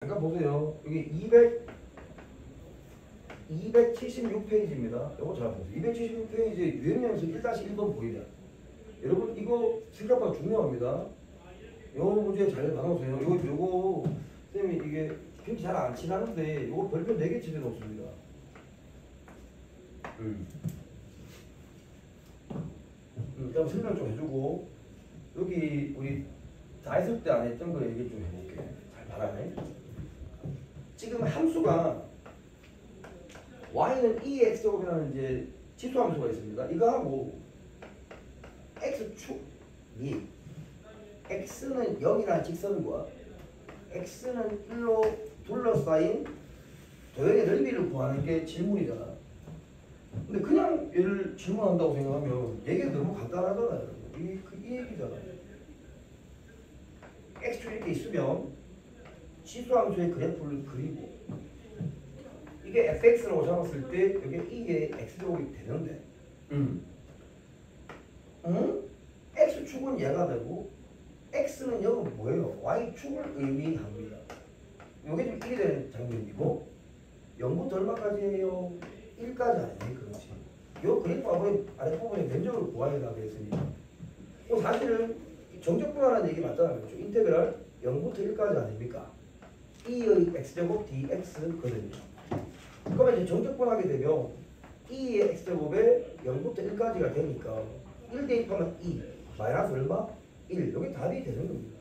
잠깐 보세요. 여기 276페이지입니다. 이거 잘 보세요. 276페이지 유형량에서 1-1번 보이냐? 여러분 이거 생각보다 중요합니다. 요 문제 잘 봐놓으세요. 요거 선생님이 이게 그렇게 잘 안 친하는데 요거 별표 4개 집에 놓습니다. 일단 설명 좀 해주고 여기 우리 다 했을 때 안 했던 거 얘기 좀 해볼게. 잘 봐라네. 지금 함수가 y는 2x제곱이라는 이제 지수 함수가 있습니다. 이거하고 x축이 x는 0이라는 직선과 x는 1로 둘러싸인 도형의 넓이를 구하는 게 질문이잖아. 근데 그냥 얘를 질문한다고 생각하면 얘기가 너무 간단하잖아요. 이 얘기잖아요. x축 이렇게 있으면 지수함수의 그래프를 그리고 이게 fx라고 잡았을 때 이게 2의 x제곱이 되는데 x축은 얘가 되고 x는 여기 뭐예요? y축을 의미합니다. 이게 좀 1이 되는 장면이고 0부터 얼마까지 해요? 1까지 아니에요. 그렇지. 요 그래프 아랫부분에 면적을 구하려고 했으니까 사실은 정적분하라는 얘기 맞잖아요. 그렇죠? 인테그랄 0부터 1까지 아닙니까? 2의 x제곱 dx거든요. 그러면 이제 정적분하게 되면 2의 x제곱에 0부터 1까지가 되니까 1 대입하면 2 마이너스 얼마? 1 여기 답이 되는 겁니다.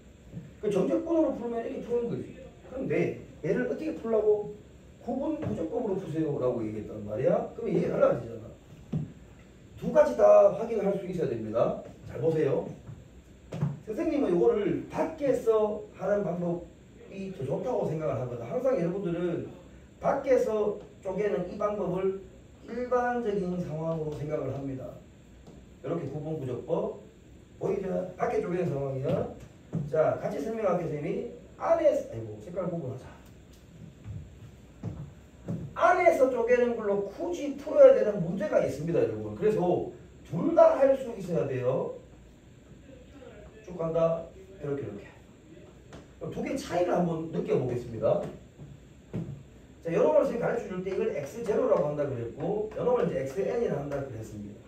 그 정적분으로 풀면 이렇게 푸는 거지. 그런데 얘를 어떻게 풀라고? 구분 부적법으로 푸세요 라고 얘기했단 말이야. 그러면 얘기 달라지잖아. 두 가지 다 확인할 수 있어야 됩니다. 잘 보세요. 선생님은 이거를 밖에서 하는 방법이 더 좋다고 생각을 하거든. 항상 여러분들은 밖에서 쪼개는 이 방법을 일반적인 상황으로 생각을 합니다. 이렇게 구분 부적법 보이죠? 밖에 쪼개는 상황이야. 자, 같이 설명할게요. 선생님이 안에서 색깔 구분하자. 안에서 쪼개는 걸로 굳이 풀어야 되는 문제가 있습니다, 여러분. 그래서 둘 다 할 수 있어야 돼요. 쭉 간다. 이렇게. 두 개의 차이를 한번 느껴보겠습니다. 자, 요놈을 지금 가르쳐 줄 때 이걸 x0라고 한다 그랬고, 요놈을 이제 xn이라 한다 그랬습니다.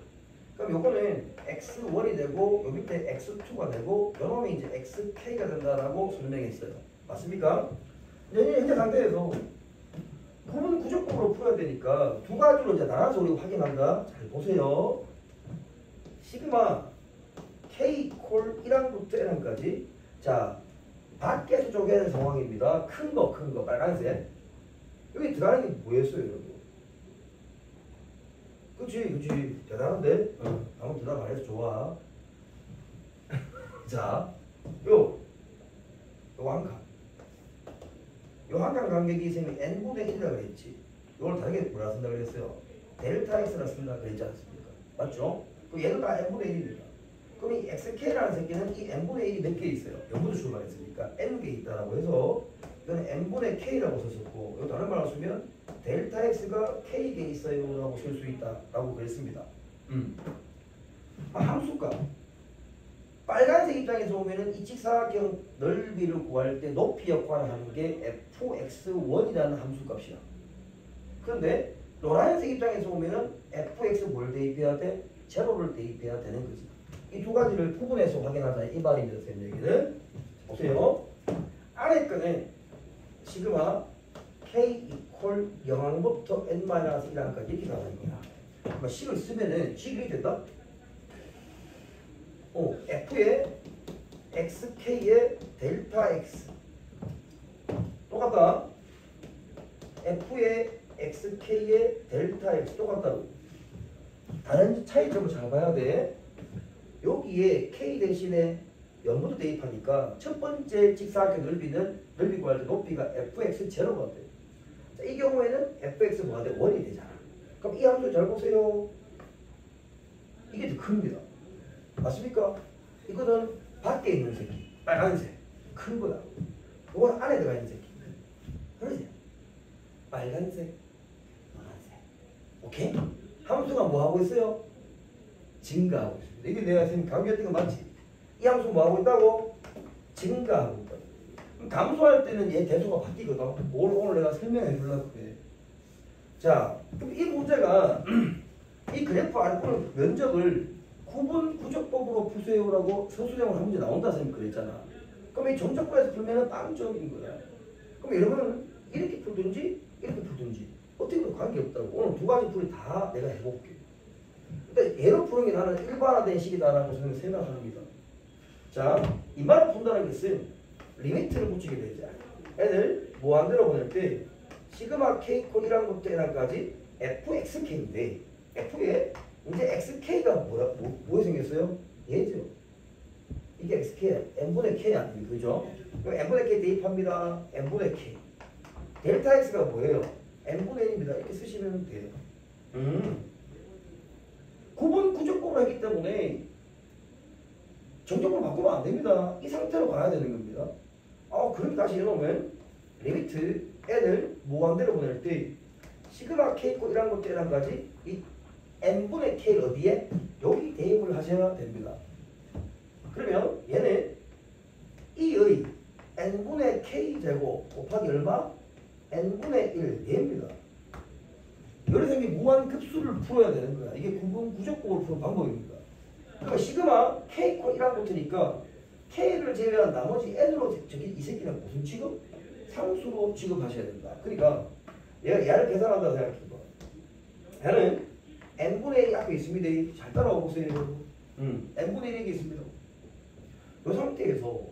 그럼 요거는 x1이 되고, 요 밑에 x2가 되고, 요놈이 이제 xk가 된다라고 설명했어요. 맞습니까? 현재 상태에서 구분 구조법으로 풀어야 되니까 두 가지로 이제 나눠서 우리 확인한다. 잘 보세요. 시그마 k 콜 1항부터 n항까지. 자, 밖에서 쪼개는 상황입니다. 큰 거 빨간색. 여기 들어가는 게 뭐였어요, 여러분? 그치 대단한데? 아무튼 대답 안 해서 좋아. 자, 요 한 칸. 요 한 칸 간격이 선생님이 n분의 1이라고 했지. 이걸 다르게 뭐라 쓴다고 그랬어요? 델타 x라 쓴다 그랬지 않습니까? 맞죠? 그럼 얘는 다 n분의 1입니다. 그럼 이 xk라는 새끼는 이 n분의 1이 몇 개 있어요? 0부터 출발했으니까 n개 있다라고 해서 이거는 n분의 k라고 썼었고, 이거 다른 말로 쓰면 델타 x가 k개 있어요 라고 쓸 수 있다라고 그랬습니다. 함수값 빨간색 입장에서 보면은 이 직사각형 넓이를 구할 때 높이 역할을 하는 게 fx1이라는 함수값이야. 그런데 노란색 입장에서 보면은 fx 뭘 대입해야 돼? 제로를 대입해야 되는 거지. 이 두 가지를 구분해서 확인하자 이 말입니다. 선생님 얘기는 보세요. 아래 거는 시그마 k 이퀄 0항부터 n-1항까지 이렇게 나가는 거야. 식을 쓰면은 식이 이렇게 된다. f의 xk의 델타 x 똑같다. f의 xk의 델타 x 똑같다고. 다른 차이점을 잘 봐야 돼. 여기에 k 대신에 0부터 대입하니까 첫 번째 직사각형 넓이 구할 때 높이가 fx 제로가 돼. 자, 이 경우에는 fx 뭐가 돼? 1이 되잖아. 그럼 이 함수 잘 보세요. 이게 더 큽니다. 맞습니까? 이거는 밖에 있는 새끼 빨간색 큰 거다. 이건 안에 들어가 있는 새끼 그러지? 빨간색 노란색. 오케이? 함수가 뭐 하고 있어요? 증가하고 있습니다. 이게 내가 지금 강조했던 거 맞지? 이 함수 뭐 하고 있다고? 증가하고 있다. 그럼 감소할 때는 얘 대소가 바뀌거든. 오늘 내가 설명해 주려고 그래. 자, 그럼 이 문제가 이 그래프 알고는 면적을 구분 구조법으로 푸세요라고 서술형으로 한 문제 나온다 선생님 그랬잖아. 그럼 이 전적과에서 풀면은 빵점인 거야. 그럼 여러분은 이렇게 풀든지 이렇게 풀든지 어떻게 보면 관계없다고. 오늘 두 가지 풀이 다 내가 해볼게. 근데 얘로 푸는 게 나는 일반화된 식이다라고 저는 생각합니다. 자, 이 말을 푼다는 것은 리미트를 붙이게 되죠. 애들 무한대로 보낼 때 시그마 k 코 1한 것부터 n까지 fxk인데 f에 이제 xk가 뭐에 생겼어요? 얘죠. 이게 xk n분의 k 아닙니까? 그죠? 그럼 n분의 k 대입합니다. n분의 k 델타 x가 뭐예요? n분의 1입니다. 이렇게 쓰시면 돼요. 구분 구조법을 했기 때문에 정적으로 바꾸면 안 됩니다. 이 상태로 가야 되는 겁니다. 그럼 다시 해놓으면 리미트 n을 무한대로 보낼 때 시그마 k 코 1한 것부터 n까지 이 n분의 k를 어디에? 여기 대입을 하셔야 됩니다. 그러면 얘는 이의 n분의 k제곱 곱하기 얼마? n분의 1 얘입니다. 그래서 이게 무한급수를 풀어야 되는 거야. 이게 구분 구조법을 푸는 방법입니다. 그러니까 시그마 k 코 1한 것부터니까 k를 제외한 나머지 n으로 저기 이 새끼는 무슨 취급? 상수로 취급하셔야 된다. 그러니까 얘를 계산한다고 생각해봐. 얘는 n분의 1이 앞에 있습니다. 잘 따라와 보세요. n분의 1이 있습니다. 이 상태에서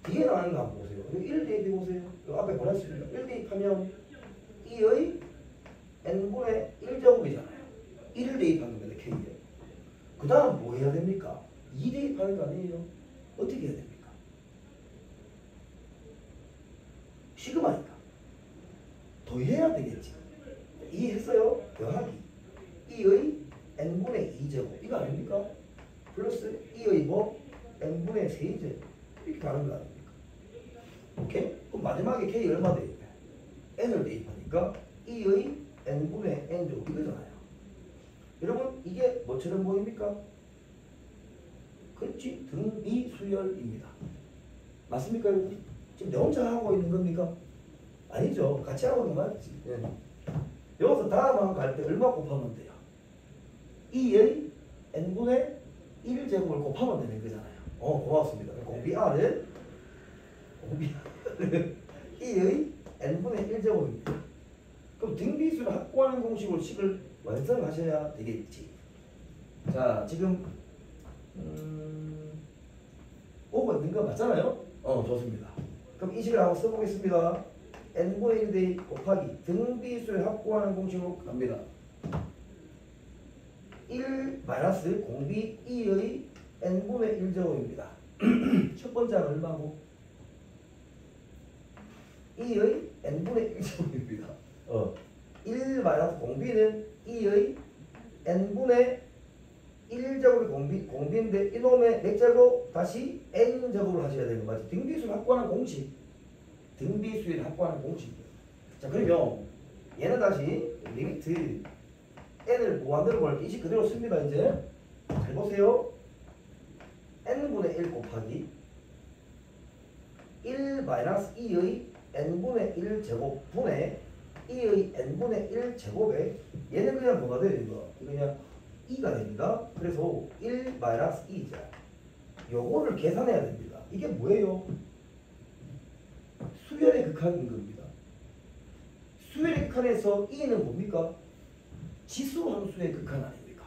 뒤에 나오는 거 한번 보세요. 1 대입해 보세요. 이 앞에 보냈습니다. 1 대입하면 2의 n분의 1제곱이잖아요. 1을 대입하는 거예요. k에. 그 다음 뭐 해야 됩니까? 2 대입하는 거 아니에요? 어떻게 해야 됩니까? 시그마니까 더해야 되겠지. 이해했어요? 더하기 2의 n분의 2제곱 이거 아닙니까? 플러스 2의 뭐? n분의 3제곱 이렇게 가는 거 아닙니까? 오케이? 그럼 마지막에 k 얼마 대입해? n을 대입하니까 2의 n분의 n제곱 이거잖아요. 여러분 이게 뭐처럼 보입니까? 그렇지? 등비수열입니다. 맞습니까 여러분? 지금 내 혼자 하고 있는 겁니까? 아니죠. 같이 하고 있는 거 맞지? 예. 여기서 다음 한 갈 때 얼마 곱하면 돼요? 2의 n분의 1제곱을 곱하면 되는 거잖아요. 고맙습니다. 공비 R은 2의 n분의 1제곱입니다. 그럼 등비수를 확보하는 공식으로 식을 완성하셔야 되겠지. 자, 지금 오고 있는 거 맞잖아요? 좋습니다. 그럼 이 식을 한번 써보겠습니다. n분의 1 대입 곱하기 등비수를 확보하는 공식으로 갑니다. 1 마이너스 공비 2의 n분의 1제곱입니다. 첫 번째는 얼마고? 2의 n분의 1제곱입니다. 1 마이너스 공비는 2의 n분의 1제곱이 공비인데 이놈의 몇 제곱? 다시 n제곱을 하셔야 되는 거지. 등비수를 확보하는 공식. 등비수를 확보하는 공식이에요. 자, 그러면 얘는 다시 리미트 n을 무한대로 보낼 때 이 식 그대로 씁니다. 이제 잘 보세요. n분의 1 곱하기 1 마이너스 2의 n분의 1 제곱 분의 2의 n분의 1 제곱에 얘는 그냥 뭐가 돼요? 이거 그냥 2가 됩니다. 그래서 1 마이너스 2죠. 요거를 계산해야 됩니다. 이게 뭐예요? 수열의 극한인 겁니다. 수열의 극한에서 2는 뭡니까? 지수함수의 극한 아닙니까?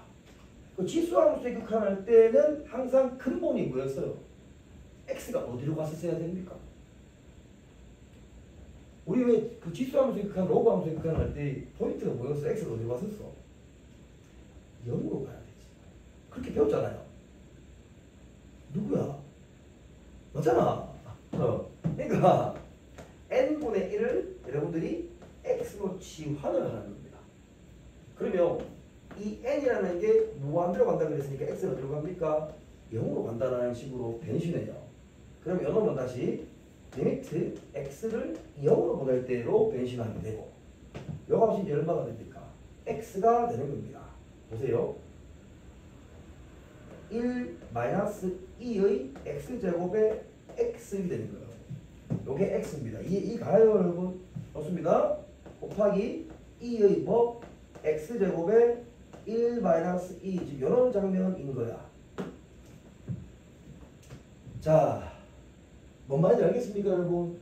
그 지수함수의 극한할 때는 항상 근본이 뭐였어요? x가 어디로 갔었어야 됩니까? 우리 왜 그 지수함수의 극한, 로그함수의 극한 할 때 포인트가 뭐였어? x가 어디로 갔었어? 0으로 가야 되지. 그렇게 배웠잖아요. 누구야? 맞잖아. 그러니까 n분의 1을 여러분들이 x로 치환을 하는 겁니다. 그러면 이 n이라는 게 무한대로 간다고 그랬으니까 x는 어디로 갑니까? 0으로 간다는 식으로 변신해요. 그럼 이놈은 다시 리미트 x를 0으로 보낼 때로 변신하면 되고 이 값이 이제 얼마가 됩니까? x가 되는 겁니다. 보세요. 1 마이너스 2의 x제곱에 x이 되는 거예요. 요게 x입니다. 이 가요 여러분? 좋습니다. 곱하기 2의 뭐? x제곱에 1 마이너스 2 지금 이런 장면인 거야. 자, 뭔 말인지 알겠습니까 여러분?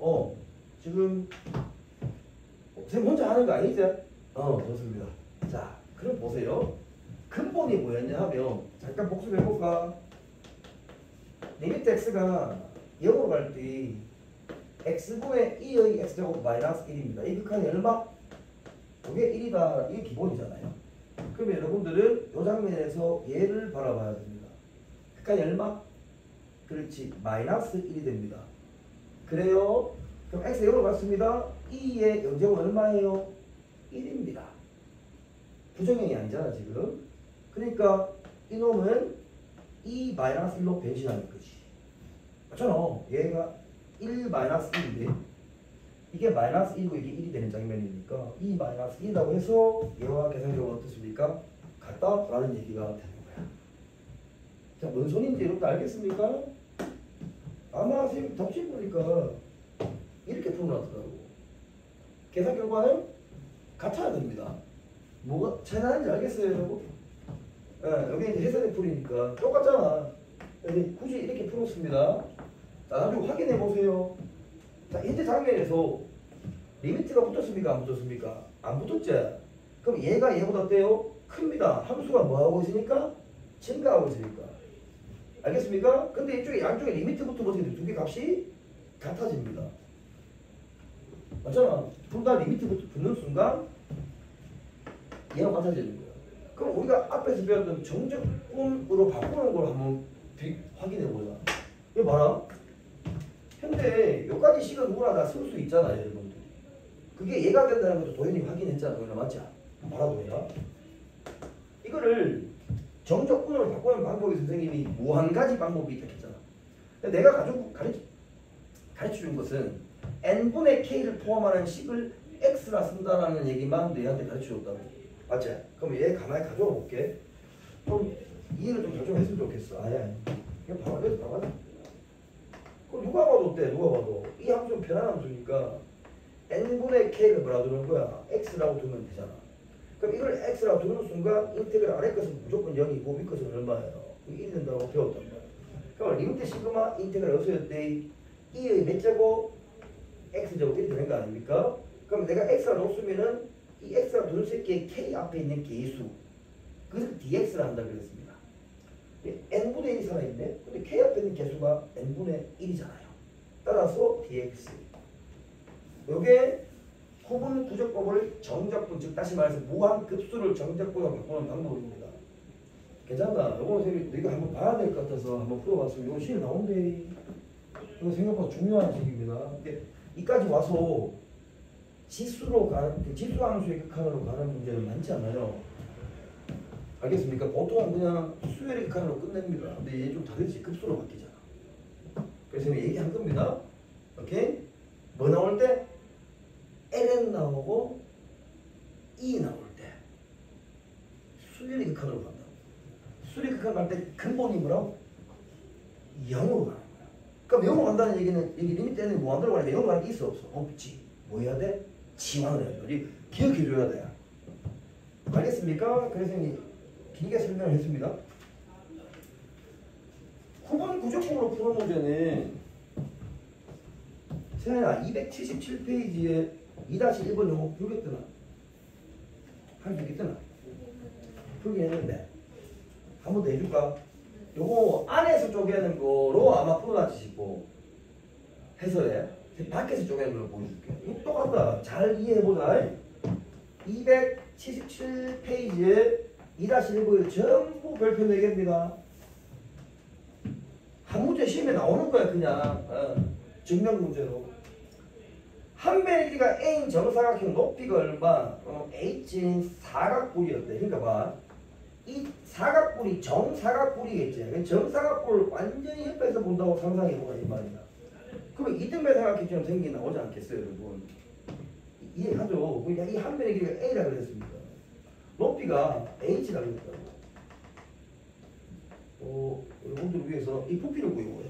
지금 선생님 혼자 하는 거 아니죠? 좋습니다. 자, 그럼 보세요. 근본이 뭐였냐 하면 잠깐 복습해볼까? 리미트 x가 0으로 갈 때 x분의 2의 x제곱 마이너스 1입니다. 이 극한이 얼마? 이게 1이다. 이게 기본이잖아요. 그러면 여러분들은 이 장면에서 얘를 바라봐야 됩니다. 극한이 얼마? 그렇지. 마이너스 1이 됩니다. 그래요? 그럼 x 0으로 갔습니다. 2의 영제곱은 얼마예요? 1입니다. 부정형이 아니잖아 지금. 그러니까 이놈은 2 마이너스 1로 변신하는 거지. 맞잖아. 얘가 1 마이너스 1인데 이게 마이너스 1이고 이게 1이 되는 장면이니까 2 마이너스 1이라고 해서 얘와 계산적으로 어떻습니까? 같다라는 얘기가 되는 거야. 자, 뭔 소리인지 여러분 알겠습니까? 아마 선생님 답지 보니까 이렇게 풀어놨더라고. 계산 결과는 같아야 됩니다. 뭐가 차이 나는지 알겠어요, 여러분? 여기 이제 해설의 풀이니까 똑같잖아. 근데 굳이 이렇게 풀었습니다. 자, 나중에 확인해 보세요. 자, 현재 장면에서 리미트가 붙었습니까? 안 붙었습니까? 안 붙었지? 그럼 얘가 얘보다 어때요? 큽니다. 함수가 뭐하고 있으니까? 증가하고 있으니까. 알겠습니까? 근데 이쪽에 양쪽에 리미트 붙으면 어떻게 돼? 두 개 값이 같아집니다. 맞잖아. 둘 다 리미트 붙는 순간 얘랑 같아지는 거야. 그럼 우리가 앞에서 배웠던 정적분으로 바꾸는 걸 한번 확인해 보자. 이거 봐라. 현재 여기까지 식은 누구나 다 쓸 수 있잖아요, 여러분들. 그게 얘가 된다는 것도 도현이 확인했잖아, 도현아. 맞지? 봐라, 도현아. 이거를 정적분으로 바꾸는 방법이 선생님이 무한 가지 방법이 있다 했잖아. 내가 가르쳐 준 것은 n분의 k를 포함하는 식을 x라 쓴다라는 얘기만 너희한테 가르쳐 줬다고. 맞지? 그럼 얘 가만히 가져와 볼게. 좀 이해를 좀 잘 좀 했으면 좋겠어. 아예. 그냥 봐봐, 여기서 봐봐. 그럼 누가 봐도 어때? 누가 봐도 이 함수는 편한 함수니까 n분의 k를 뭐라 두는 거야? x라고 두면 되잖아. 그럼 이걸 x라고 두는 순간 인테그랄 아래 것은 무조건 0이고 위 것은 얼마예요? 1이 된다고 배웠단 말이야. 그럼 리미트 시그마 인테그랄 어디였대? 2의 몇 제곱? x제곱 1이 되는 거 아닙니까? 그럼 내가 x라 놓으면은 이 x라 둘 새끼의 k 앞에 있는 개수 그것을 dx라 한다 그랬습니다. n분의 1이 살아있네. 근데 k 앞에 있는 개수가 n분의 1이잖아요. 따라서 dx. 요게 구분 부적법을 정적분, 즉 다시 말해서 무한급수를 정적분으로 바꾸는 방법입니다. 괜찮나? 요거 너희가 한번 봐야 될 것 같아서 한번 풀어봤으면 이거 시에 나온대. 이거 생각보다 중요한 식입니다. 근데 이까지 와서 지수로 가는, 지수함수의 극한으로 가는 문제는 많지 않아요. 알겠습니까? 보통은 그냥 수열의 극한으로 끝냅니다. 근데 얘 좀 다르지. 급수로 바뀌잖아. 그래서 얘기한 겁니다. 오케이? 뭐 나올 때? ln 나오고 e 나올 때 수열의 극한으로 간다고. 수열의 극한 갈 때 근본이 뭐라고? 0으로 가는 거야. 그럼 0으로 간다는 얘기는 여기 리미트 n이 뭐 안 들어가니까 0으로 가는 게 있어 없어? 없지. 뭐 해야 돼? 지환을 해야 돼. 기억해줘야 돼. 알겠습니까? 그래서 길게 설명을 했습니다. 9번 구조법으로 푸는 문제는 세연아 277페이지에 2-1번 요거 풀겠더나? 할 수 있겠더나? 풀긴 했는데 한 번 더 해줄까? 요거 안에서 쪼개는 거로 아마 풀어놨지 싶고 해설에 밖에서 쪼개는 걸로 보여줄게. 이거 똑같다. 잘 이해해보자. 277페이지에 2-1번에 전부 별표 4개입니다. 한 문제 시험에 나오는 거야 그냥. 증명 문제로. 한 변의 길이가 A인 정사각형 높이가 얼마? H인 사각뿔이었대. 그러니까 봐. 이 사각뿔이 정사각뿔이겠지. 정사각뿔을 완전히 옆에서 본다고 상상해보라 이 말이야. 그러면 이등변 사각형처럼 생긴 나오지 않겠어요 여러분? 이해하죠? 그러니까 이 한 변의 길이가 A라 그랬습니다. 높이가 H라 그랬다고. 여러분들 위해서 이 부피를 구해보자.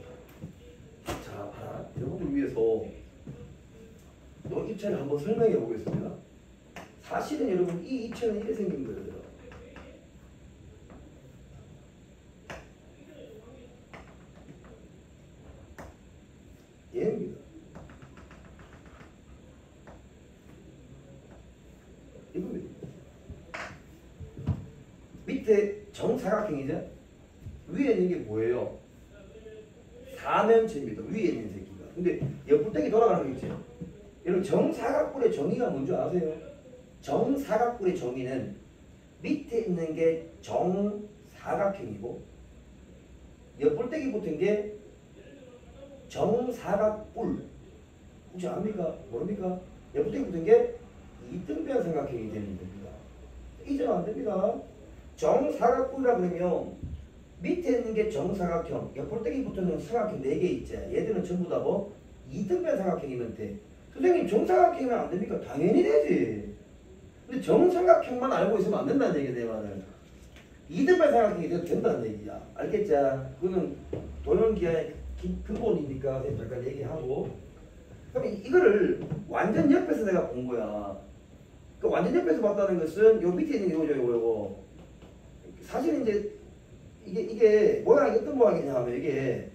자, 봐라. 여러분들 위해서 이 입체를 한번 설명해 보겠습니다. 사실은 여러분 이 입체는 이렇게 생긴 거예요. 얘입니다. 이겁니다. 밑에 정사각형이죠. 위에 있는 게 뭐예요? 사면체입니다. 위에 있는 새끼가. 근데 옆불떼기 돌아가는 거 있죠. 여러분 정사각뿔의 정의가 뭔지 아세요? 정사각뿔의 정의는 밑에 있는 게 정사각형이고 옆불떼기 붙은 게 정사각뿔. 혹시 압니까? 모릅니까? 옆불떼기 붙은 게 이등변 삼각형이 되는 겁니다. 잊으면 안 됩니다. 정사각뿔이라 그러면 밑에 있는 게 정사각형, 옆볼떼기 붙는 삼각형 4개 있지. 얘들은 전부 다 뭐 이등변 삼각형이면 돼. 선생님 정사각형이면 안 됩니까? 당연히 되지. 근데 정삼각형만 알고 있으면 안 된다는 얘기야, 내 말은. 이등변 삼각형이 돼도 된다는 얘기야. 알겠죠? 그거는 도형기하의 근본이니까 잠깐 얘기하고. 그럼 이거를 완전 옆에서 내가 본 거야. 그 완전 옆에서 봤다는 것은 요 밑에 있는 게 이거죠, 이거. 사실 이제 이게 모양이 어떤 모양이냐 하면 이게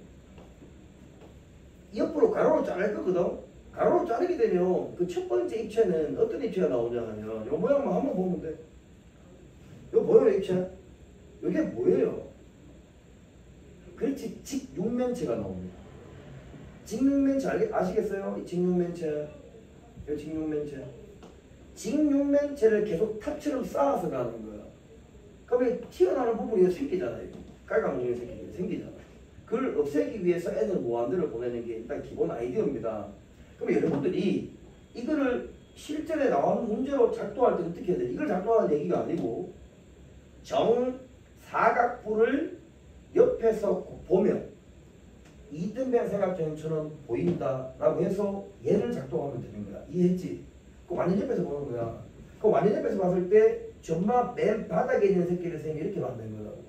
옆으로 가로로 자를 거거든. 가로로 자르게 되면 그 첫 번째 입체는 어떤 입체가 나오냐 하면 요 모양만 한번 보면 돼. 요 보여요, 입체? 이게 뭐예요? 그렇지, 직육면체가 나옵니다. 직육면체 아시겠어요? 이 직육면체. 이 직육면체. 직육면체를 계속 탑처럼 쌓아서 가는 거야. 그러면 튀어나오는 부분이 생기잖아요. 깔강공이 생기잖아. 그걸 없애기 위해서 애들 모함들을 보내는 게 일단 기본 아이디어입니다. 그럼 여러분들이 이거를 실전에 나오는 문제로 작동할 때 어떻게 해야 돼? 이걸 작동하는 얘기가 아니고 정사각뿔을 옆에서 보면 이등변 삼각형처럼 보인다라고 해서 얘를 작동하면 되는 거야. 이해했지? 그 완전 옆에서 보는 거야. 그 완전 옆에서 봤을 때 전마 맨 바닥에 있는 새끼를 선생님이 이렇게 만든 거라고.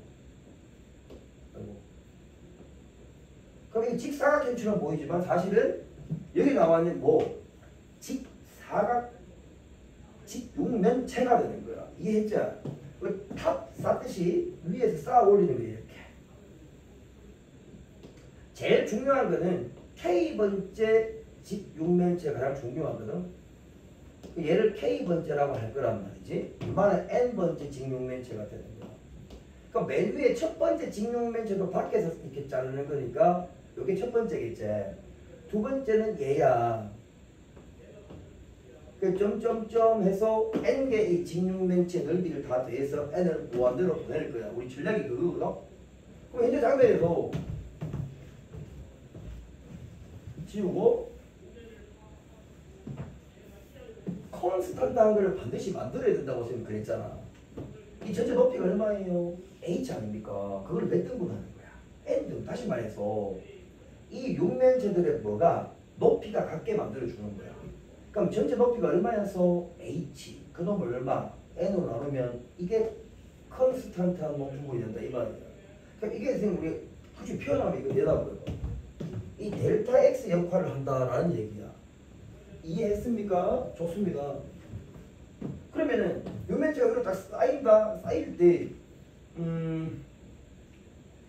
그럼 이 직사각형처럼 보이지만 사실은 여기 나와 있는 뭐 직육면체가 되는 거야. 이해했죠? 탑 쌓듯이 위에서 쌓아 올리는 거예요. 이렇게. 제일 중요한 거는 K번째 직육면체가 가장 중요하거든. 얘를 K번째라고 할 거란 말이지. 이만한 N번째 직육면체가 되는 거야. 그럼 맨 위에 첫 번째 직육면체도 밖에서 이렇게 자르는 거니까 이게 첫 번째겠지. 두 번째는 얘야. 그 점점점 해서 N개의 직육면체 넓이를 다 더해서 N을 무한대로 보낼 거야. 우리 전략이 그거거든. 그럼 현재 장면에서 지우고 콘스턴트한 걸 반드시 만들어야 된다고 선생님 그랬잖아. 이 전체 높이가 얼마예요? H 아닙니까? 그걸 몇 등분 하는 거야? N등. 다시 말해서 이 육면체들의 뭐가 높이가 같게 만들어주는 거야. 그럼 전체 높이가 얼마여서 H. 그놈을 얼마? N으로 나누면 이게 콘스턴트한 부분이 된다 이 말이야. 그럼 이게 선생님 우리 굳이 표현하면 이거 내다보여. 이 델타 X 역할을 한다라는 얘기야. 이해했습니까? 좋습니다. 그러면은 육면체가 이렇게 딱 쌓인다. 쌓일 때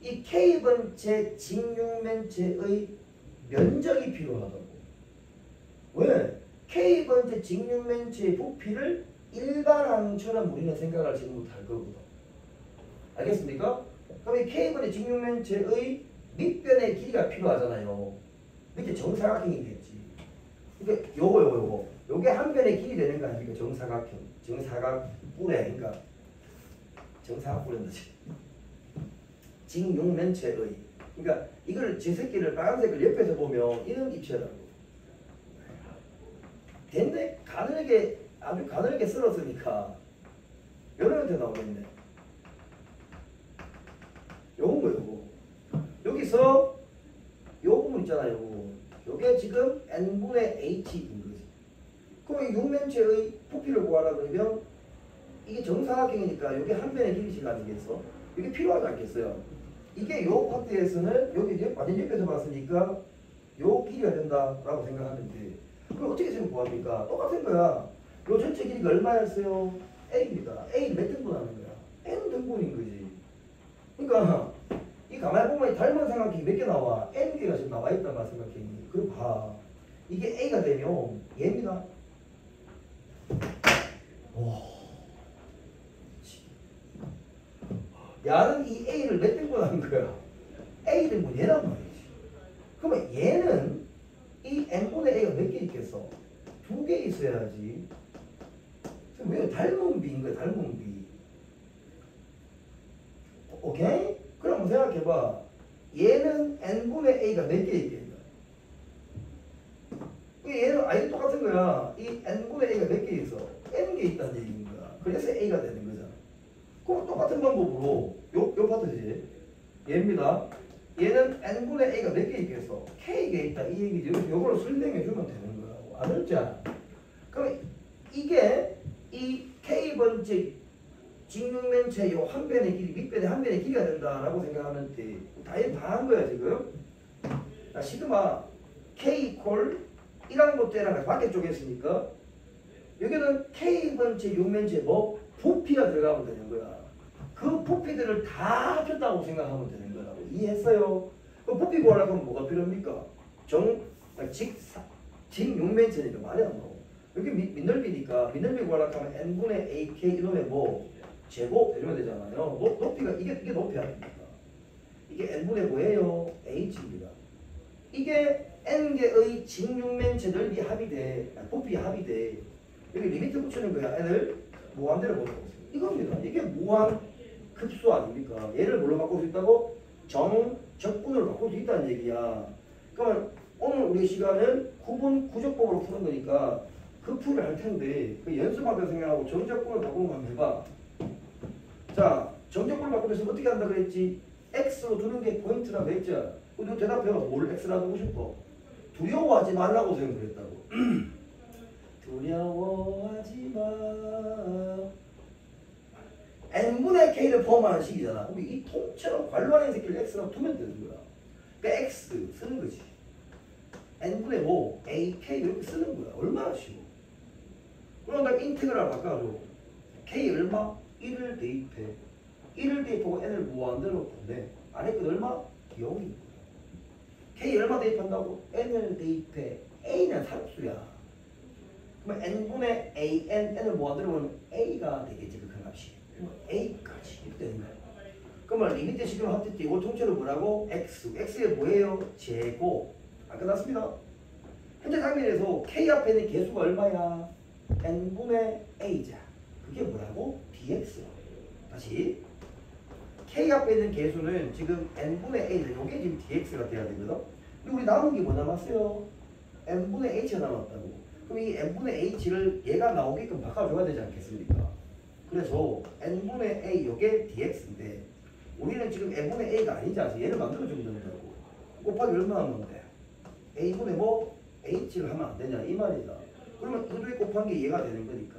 이 K번째 직육면체의 면적이 필요하다고. 왜? K번째 직육면체의 부피를 일반항처럼 우리는 생각을 지금부터 할 거거든. 알겠습니까? 그럼 이 K번째 직육면체의 밑변의 길이가 필요하잖아요. 밑에 정사각형이겠지. 그러니까 요거 요게 한 변의 길이 되는 거 아닙니까? 정사각형, 정사각뿔에, 그러니까 정사각뿔은 뭐지? 직육면체의. 그러니까 이걸 제 새끼를 빨간색을 옆에서 보면 이런 입체라고. 근데 가늘게 아주 가늘게 썰었으니까 여러 형태 나오겠네. 요건 거 요거. 여기서 요 부분 있잖아요. 요게 지금 n분의 h인 거지. 그럼 이 육면체의 부피를 구하라 그러면 이게 정사각형이니까 요게 한 변의 길이씩 아니겠어? 이게 필요하지 않겠어요? 이게 요 파트에서는 여기 완전 옆에서 봤으니까 요 길이가 된다라고 생각하면 돼. 그럼 어떻게 쓰면 뭐합니까? 똑같은 거야. 요 전체 길이가 얼마였어요? A입니다. A를 몇 등분하는 거야? N 등분인 거지. 그러니까 이 가만히 보면 이 닮은 삼각형이 몇 개 나와? N개가 지금 나와 있단 말 삼각형이. 그럼 봐. 이게 A가 되면 얘입니다. 오. 야는 이 A를 몇 등분하는 거야? A 등분 얘란 말이지. 그러면 얘는 이 N분의 A가 몇 개 있겠어? 2개 있어야지. 지금 왜 닮은 B인 거야? 닮은 B. 오케이? 그럼 한번 생각해봐. 얘는 N분의 A가 몇 개 있겠냐? 얘는 아예 똑같은 거야. 이 N분의 A가 몇 개 있어? N개 있다는 얘기인 거야. 그래서 A가 되는 거잖아. 그럼 똑같은 방법으로 요 파트지. 얘입니다. 얘는 N분의 A가 몇 개 있겠어? K가 있다. 이 얘기지. 요걸 설명해 주면 되는 거라고. 알았지? 그럼 이게 이 K번째 직육면체 요 한 변의 길이, 밑변의 한 변의 길이가 된다라고 생각하면 돼. 다 한 거야, 지금. 자, 시그마 K 이퀄 1항도 때랑 밖에 쪽에 있으니까 여기는 K번째 육면체 뭐 부피가 들어가면 되는 거야. 그 부피들을 다 합쳤다고 생각하면 되는 거라고. 이해했어요? 그 부피 구하려면 뭐가 필요합니까? 직육면체니까 말이 안 나오고. 여기 밑넓이니까 밑넓이 구하려면 n분의 ak 이놈의 뭐 제곱 이러면 되잖아요. 높이가 이게 높이 아닙니까? 이게 n분의 뭐예요? h입니다. 이게 n개의 직육면체 넓이 합이 돼. 부피 합이 돼. 여기 리미트 붙이는 거야. n을 무한대로 보는 거죠. 이겁니다. 이게 무한 급수 아닙니까? 얘를 뭘로 바꿀 수 있다고? 정적분으로 바꿀 수 있다는 얘기야. 그러면 오늘 우리 시간은 구분 구조법으로 푸는 거니까 그 풀을 할 텐데 그 연습하면서 생각하고 정적분을 바꾸는 거 한번 해봐. 자, 정적분을 바꾸면서 어떻게 한다 그랬지? X로 두는 게 포인트라고 했죠? 너 대답해봐. 뭘 X라 두고 싶어? 두려워하지 말라고 생각했다고. 두려워하지 마. N분의 K를 포함하는 식이잖아. 우리 이 통째로 관로하는 새끼를 X라고 두면 되는 거야. 그러니까 X 쓰는 거지. N분의 뭐 AK 이렇게 쓰는 거야. 얼마나 쉬워. 그럼 나 인테그랄 바꿔줘. K 얼마? 1을 대입해. 1을 대입하고 N을 무한대로 보내. 안에 건 얼마? 0인 거야. K 얼마 대입한다고? N을 대입해. A는 상수야. 그러면 N분의 AN, N을 무한대로 보면 A가 되겠지. 그 값이. A까지 이렇게 되는 거야. 그러면 리미트 시경 합칠 때 이걸 통째로 뭐라고? X. X의 뭐예요? 제곱. 안 끝났습니다. 현재 장면에서 K 앞에 있는 개수가 얼마야? N분의 A자. 그게 뭐라고? DX야. 다시. K 앞에 있는 개수는 지금 N분의 A자. 이게 지금 DX가 돼야 되거든. 근데 우리 남은 게 뭐 남았어요? N분의 H가 남았다고. 그럼 이 N분의 H를 얘가 나오게끔 바꿔줘야 되지 않겠습니까? 그래서 N분의 A 요게 DX인데 우리는 지금 N분의 A가 아니지 않습니까? 얘를 만들어주면 된다고. 곱하기 얼마 하면 돼? A분의 뭐? H를 하면 안 되냐 이 말이다. 그러면 이두개 곱한 게 얘가 되는 거니까.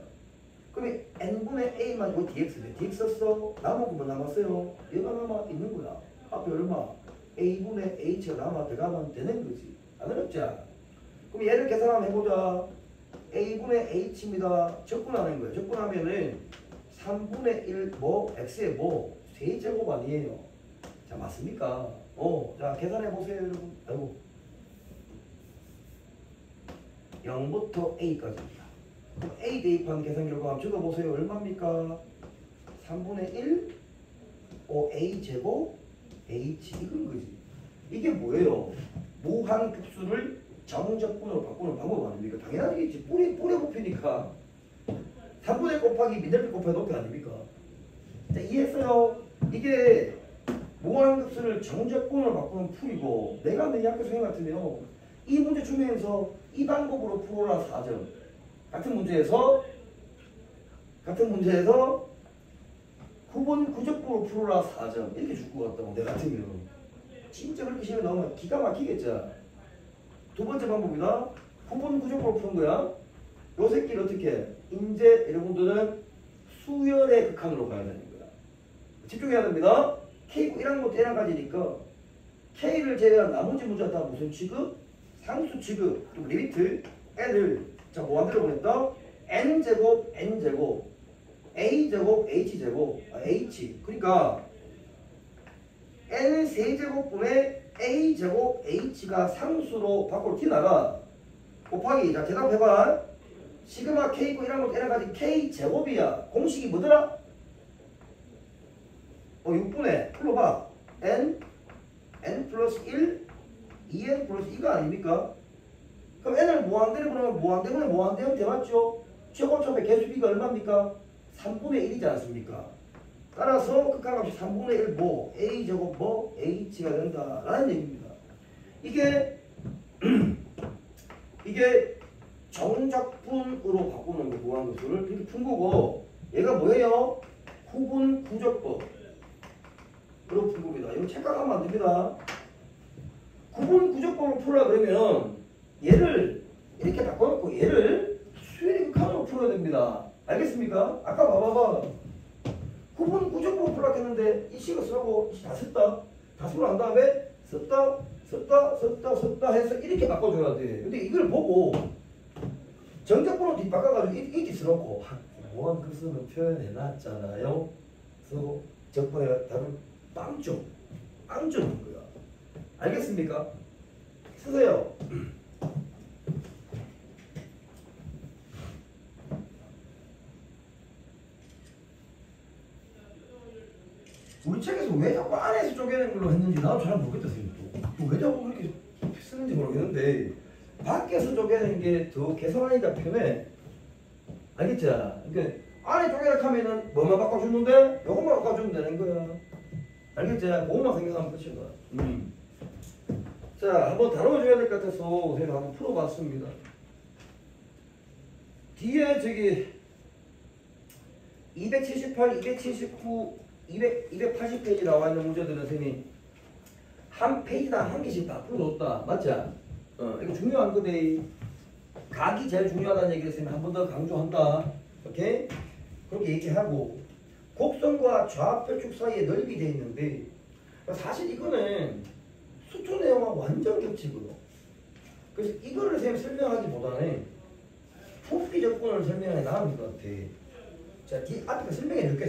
그러면 N분의 A만 이거 DX인데 DX 썼어? 남은 거 뭐 남았어요? 얘가 남아 있는 거야. 앞에 얼마? A분의 H가 남아 들어가면 되는 거지. 안 어렵지? 그럼 얘를 계산 한번 해보자. A분의 H입니다. 적분하는 거예요. 적분하면은 3분의 1 뭐? X의 뭐? 세제곱 아니에요. 자 맞습니까? 자 계산해 보세요 여러분. 아이고 0부터 A까지입니다. 그럼 A 대입한 계산 결과 한번 적어보세요. 얼마입니까? 3분의 1 A 제곱 H 이건 거지. 이게 뭐예요? 무한급수를 정적분으로 바꾸는 방법 아닙니까? 당연하겠지. 뿌리 부피니까 3분의 곱하기 밑넓이 곱하기 높이 아닙니까? 자, 이해했어요? 이게 무한급수를 정적분으로 바꾸는 풀이고 내가 내 학교 선생님 같으면 이 문제 주면서 이 방법으로 풀어라 4점. 같은 문제에서 구분 구적분으로 풀어라 4점. 이렇게 줄 것 같다고 내가 같으면. 진짜 그렇게 시험에 나오면 기가 막히겠죠. 두 번째 방법이다. 구분 구적분으로 푸는 거야. 요 새끼를 어떻게 이제 여러분들은 수열의 극한으로 가야 되는 거야. 집중해야 됩니다. K 1항부터 1항까지니까 K를 제외한 나머지 문제가 다 무슨 취급? 상수 취급. 또 리미트 n을 자 무한대로 보냈다. n제곱 n제곱 a제곱 h제곱 h 그러니까 n 세제곱분의 a제곱 h가 상수로 밖으로 튀나가 곱하기 자 대답해봐. 시그마 k고 이런 것도 n까지 k제곱이야. 공식이 뭐더라? 6분의 풀어봐. n 플러스 1 2n 플러스 2가 아닙니까? 그럼 n을 무한대로 보내면 무한대분의 무한대형 돼맞죠? 최고점의 개수비가 얼마입니까? 3분의 1이지 않습니까? 따라서 극한값이 3분의 1 뭐 a제곱 뭐 h가 된다라는 얘기입니다. 이게 정적분으로 바꾸는 거 무한급수를 이렇게 푼 거고 얘가 뭐예요? 구분 구조법으로 푼 겁니다. 이거 착각하면 안 됩니다. 구분 구조법을 풀라 그러면 얘를 이렇게 바꿔놓고 얘를 수열의 극한으로 풀어야 됩니다. 알겠습니까? 아까 봐봐봐. 구분 구조법 풀라 했는데 이 식을 쓰라고 다 썼다. 다 쓰고 난 다음에 썼다 해서 이렇게 바꿔줘야 돼. 근데 이걸 보고 정적분으로 뒷바꿔가지고 이렇게 써놓고 무한급수는 표현해놨잖아요. 그래서 적분에 답을 빵점 한 거야. 알겠습니까? 쓰세요. 우리 책에서 왜 자꾸 안에서 쪼개는 걸로 했는지 나도 잘 모르겠다. 왜 자꾸 그렇게 쓰는지 모르겠는데 밖에서 쪼개는 게 더 개선하니까 편해. 알겠지? 그러니까 안에 쪼개라 하면은 뭐만 바꿔주는데 요것만 바꿔주면 되는 거야. 알겠지? 그것만 생각하면 끝이야. 자, 한번 다뤄줘야 될 것 같아서 제가 한번 풀어봤습니다. 뒤에 저기 278, 279, 280페이지 나와 있는 문제들은 선생님이 한 페이지당 한 개씩 다 풀어줬다. 맞지? 이거 중요한 거대. 각이 제일 중요하다는 얘기를 선생님이 한 번 더 강조한다. 오케이? 그렇게 얘기하고 곡선과 좌표축 사이에 넓이 되어 있는데 사실 이거는 수초 내용하고 완전 겹치거든. 그래서 이거를 설명하기보다는 부피 적분을 설명하는 게 나은 것 같아. 자, 뒤 앞에 설명해줄게.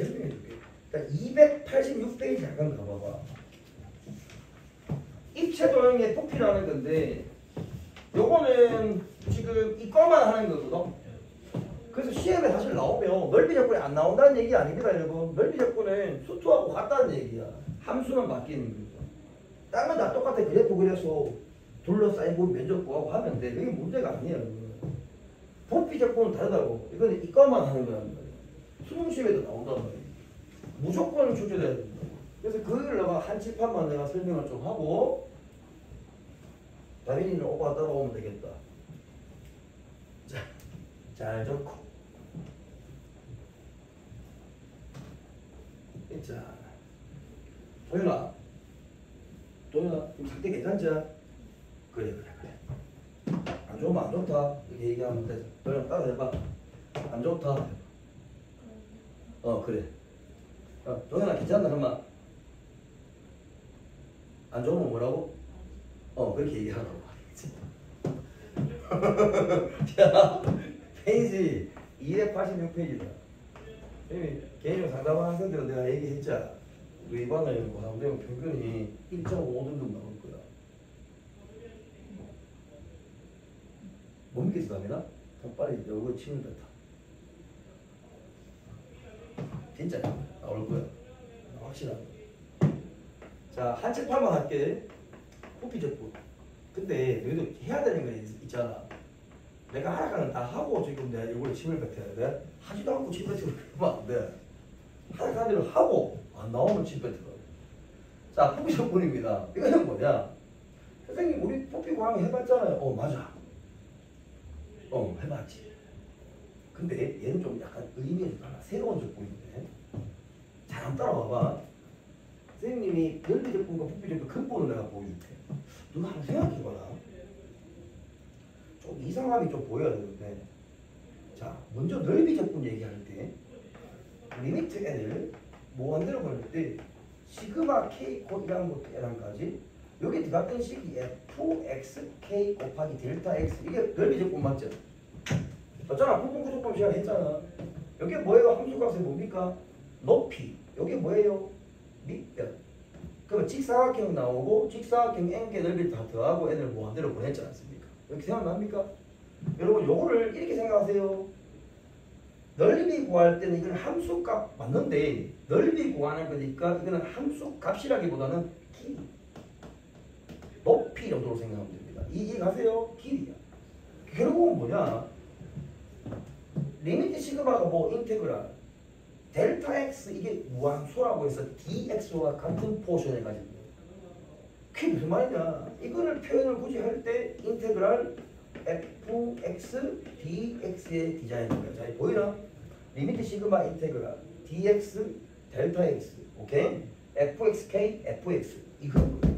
그러니까 286페이지 잠깐 가봐봐. 입체 도형의 부피라는 건데 요거는 지금 이거만 하는 거거든. 그래서 시험에 사실 나오면 넓이 적분이 안 나온다는 얘기 아닙니다, 여러분. 넓이 적분은 수투하고 같다는 얘기야. 함수만 바뀌는 거죠. 딴 건 다 똑같아. 그래프 그려서 둘러싸인 부분 면적 구하고 하면 돼. 이게 문제가 아니에요. 부피 적분은 다르다고. 이거는 이거만 하는 거란 말이야. 수능 시험에도 나온단 말이야. 무조건 출제돼야 된다. 그래서 그걸 내가 한 칠판만 내가 설명을 좀 하고 다빈이는 오빠 따라오면 되겠다. 자, 잘 적고. 자, 도현아, 지금 상태 괜찮지? 그래. 안 좋으면 안 좋다 이렇게 얘기하면 돼. 도현아 따라해봐. 안 좋다. 그래. 도현아 괜찮나 그러면? 안 좋으면 뭐라고? 그렇게 얘기하라고. 자, 페이지 286페이지다. 개인적으로 상담하는 학생들은 내가 얘기했잖아. 우리 이반을 연구하면 되면 평균이 1.5 정도 나올 거야. 못 믿겠어, 다미나? 더 빨리 얼굴 치면 된다. 진짜 나올 거야. 확실하게. 자, 한 칠판만 할게. 부피 적분. 근데 너희도 해야 되는 거 있잖아. 내가 하라는 다 하고 지금 내 얼굴에 침을 뱉어야 돼. 하지도 않고 침 뱉으면 그러면 안 돼. 하라는 대로 하고 안 나오면 침 뱉어야 돼. 자, 부피 적분입니다. 이거는 뭐냐? 선생님 우리 부피 구하기 해봤잖아요. 맞아. 해봤지. 근데 얘는 좀 약간 의미가 좀 달라. 새로운 적분인데. 잘 한번 따라와봐. 선생님이 넓이 적분과 부피 적분 근본을 내가 보여줄게. 누가 한번 생각해봐라. 좀 이상함이 좀 보여야 되는데. 자, 먼저 넓이 적분 얘기할 때 리미트 n을 무한대로 걸릴 때 시그마 k 곧 이라는 것도 n까지 여기 들어갔던 식이 f fxk 곱하기 델타 x 이게 넓이 적분 맞죠? 맞잖아. 부분구조법 시간 했잖아. 여기 뭐예요? 함수값이 뭡니까? 높이. 여기 뭐예요? 밑변. 그러면 직사각형 나오고 직사각형 n개 넓이 다 더하고 n을 무한대로 보냈지 않습니까? 이렇게 생각납니까? 여러분 요거를 이렇게 생각하세요. 넓이 구할 때는 이건 함수값 맞는데 넓이 구하는 거니까 이거는 함수값이라기보다는 길이. 높이 정도로 생각하면 됩니다. 이해 가세요? 길이야. 결국은 뭐냐? 리미트 시그마가 뭐 인테그랄 델타 x 이게 무한수라고 해서 dx와 같은 포션을 가지고 그게 무슨 말이냐? 이거를 표현을 굳이 할 때 인테그랄 fx dx의 디자인인 거야. 자, 보이나? 리미트 시그마 인테그랄 dx 델타 x 오케이? fxk fx 이거는 거예요.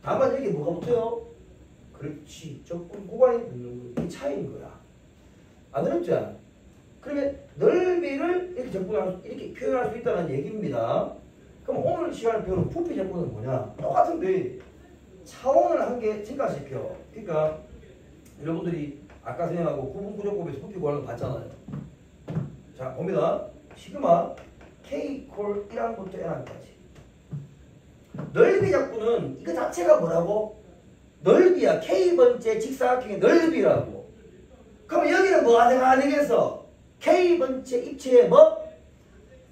다만 여기 뭐가 붙어요? 그렇지. 적분 구간이 붙는 거. 이 차이인 거야. 안 어렵죠? 그러면 넓이를 이렇게 이렇게 표현할 수 있다는 얘기입니다. 그럼 오늘 시간에 배우는 부피 적분은 뭐냐? 똑같은데 차원을 한 개 증가시켜. 그러니까 여러분들이 아까 생각하고 구분구조법에서 부피 구하는 거 봤잖아요. 자 봅니다. 시그마 k 콜 1항부터 n항까지. 넓이 적분은 이거 자체가 뭐라고? 넓이야. k번째 직사각형의 넓이라고. 그럼 여기는 뭐가 들어가야 되겠어? k번째 입체에 뭐?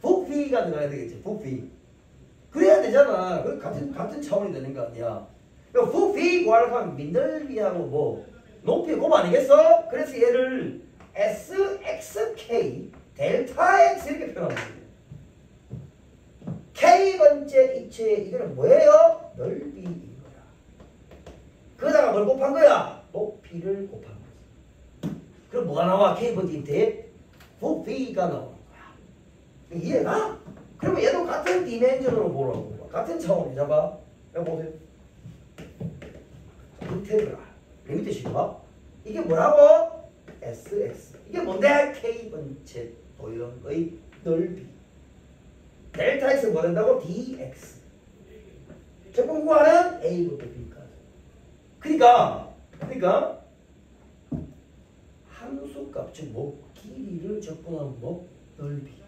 부피가 들어가야 되겠지. 부피. 그래야 되잖아. 같은 차원이 되는 거 아니야. 부피 구하려고 하면 민넓이하고 뭐 높이 곱 아니겠어? 그래서 얘를 sxk 델타 x 이렇게 표현하면 돼. k번째 입체에 이거는 뭐예요? 넓이인 거야. 그러다가 뭘 곱한 거야? 높이를 곱한 거지. 그럼 뭐가 나와? k번째 입체에 부피가 나오는 거야. 이해가? 그러면 얘도 같은 디멘전으로 보라고. 같은 차원이 잡아. 여기 보세요. 인테그랄. 리미트 시그마. 이게 뭐라고? sx. 이게 뭔데? k번째 도형의 넓이. 델타 x 뭐 된다고? dx. 적분 구하는 a부터 b까지. 그러니까 함수값 즉 뭐 길이를 적분하면 뭐 넓이.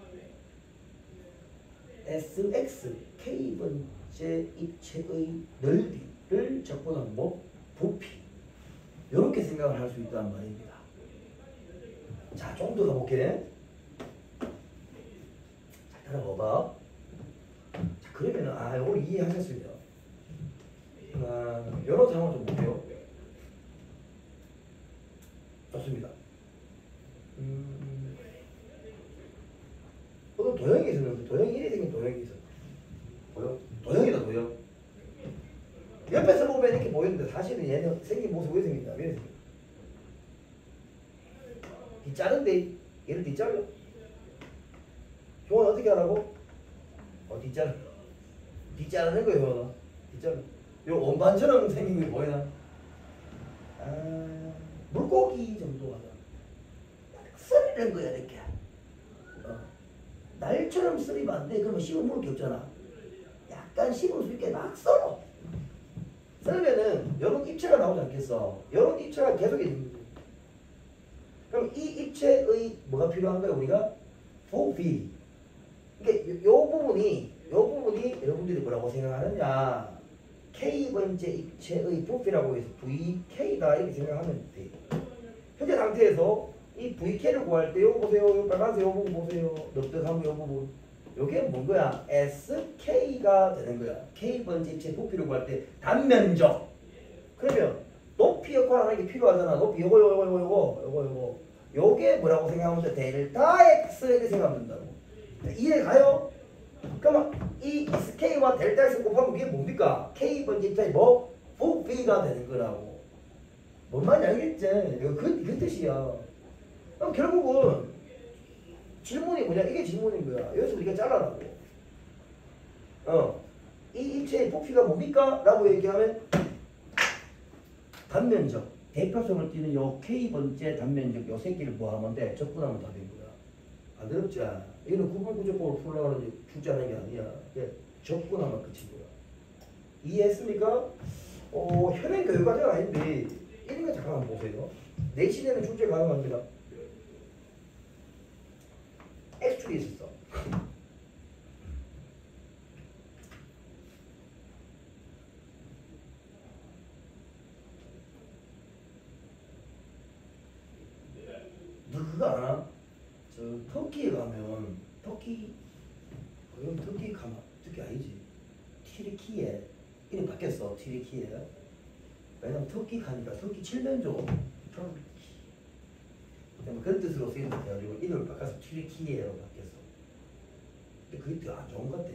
sx k번째 입체의 넓이를 적분하면 뭐 부피. 이렇게 생각을 할 수 있다는 말입니다. 자, 좀 더 가볼게. 자, 따라봐봐. 자, 그러면은 이걸 이해하셨습니다. 여러 상황 좀 볼게요. 좋습니다. 어떤 도형이 있었는데 도형이 이래 생긴 도형이 있어. 보여? 도형이다 도형. 옆에서 보면 이렇게 보이는데 사실은 얘는 생긴 모습이 왜 생긴다? 왜 생긴다? 뒷자른데 얘를 뒷자르. 형은 어떻게 하라고? 뒷자르. 뒷자르는 거예요 형은. 뒷자르. 요 원반처럼 생긴 게 보이나? 물고기 정도 하자. 썰이는 거야 이렇게. 날처럼 썰이면 안 돼. 그러면 씹어 먹을 게 없잖아. 약간 씹을 수 있게 막 썰어. 썰면은 이런 입체가 나오지 않겠어. 이런 입체가 계속 있는 거야. 그럼 이 입체의 뭐가 필요한 거야 우리가? 부피. 그러니까 요 부분이 여러분들이 뭐라고 생각하느냐? k번째 입체의 부피라고 해서 vk다 이렇게 생각하면 돼. 현재 상태에서 이 vk를 구할 때 요거 보세요. 요 빨간색 요 부분 보세요. 넓적한 요 부분. 요게 뭔 거야? sk가 되는 거야. k번째 입체 부피를 구할 때 단면적. 그러면 높이 역할 하는 게 필요하잖아. 높이 요거. 요게 뭐라고 생각하면 돼? 델타 x 이렇게 생각하면 된다고. 이해 가요? 그러면 이 sk와 델타 x 곱하면 그게 뭡니까? k번째 입체의 뭐? 부피가 되는 거라고. 뭔 말인지 알겠지? 그 뜻이야. 그럼 결국은 질문이 뭐냐? 이게 질문인 거야. 여기서 우리가 잘라라고. 이 입체의 부피가 뭡니까? 라고 얘기하면 단면적, 대표성을 띠는 요 k번째 단면적 요 새끼를 뭐하면 돼? 적분하면 다 된 거야. 안 어렵지? 이거는 구분구조법으로 풀려고 하는 주자는 게 아니야. 적분하면 끝인 거야. 이해했습니까? 현행 교육과정은 아닌데 이런 거 잠깐 한번 보세요. 내신에는 출제 가능합니다. X축이 있었어. 너 그거 알아? 저 터키에 가면 터키 가면 터키 아니지? 튀르키예 이름 바뀌었어. 튀르키예. 왜냐면 터키 가니까 터키 7면조 그런 뜻으로 쓰인다 해가지고 이름을 바꿔서 튀르키예로 바뀌었어. 근데 그게 안 좋은 것 같아.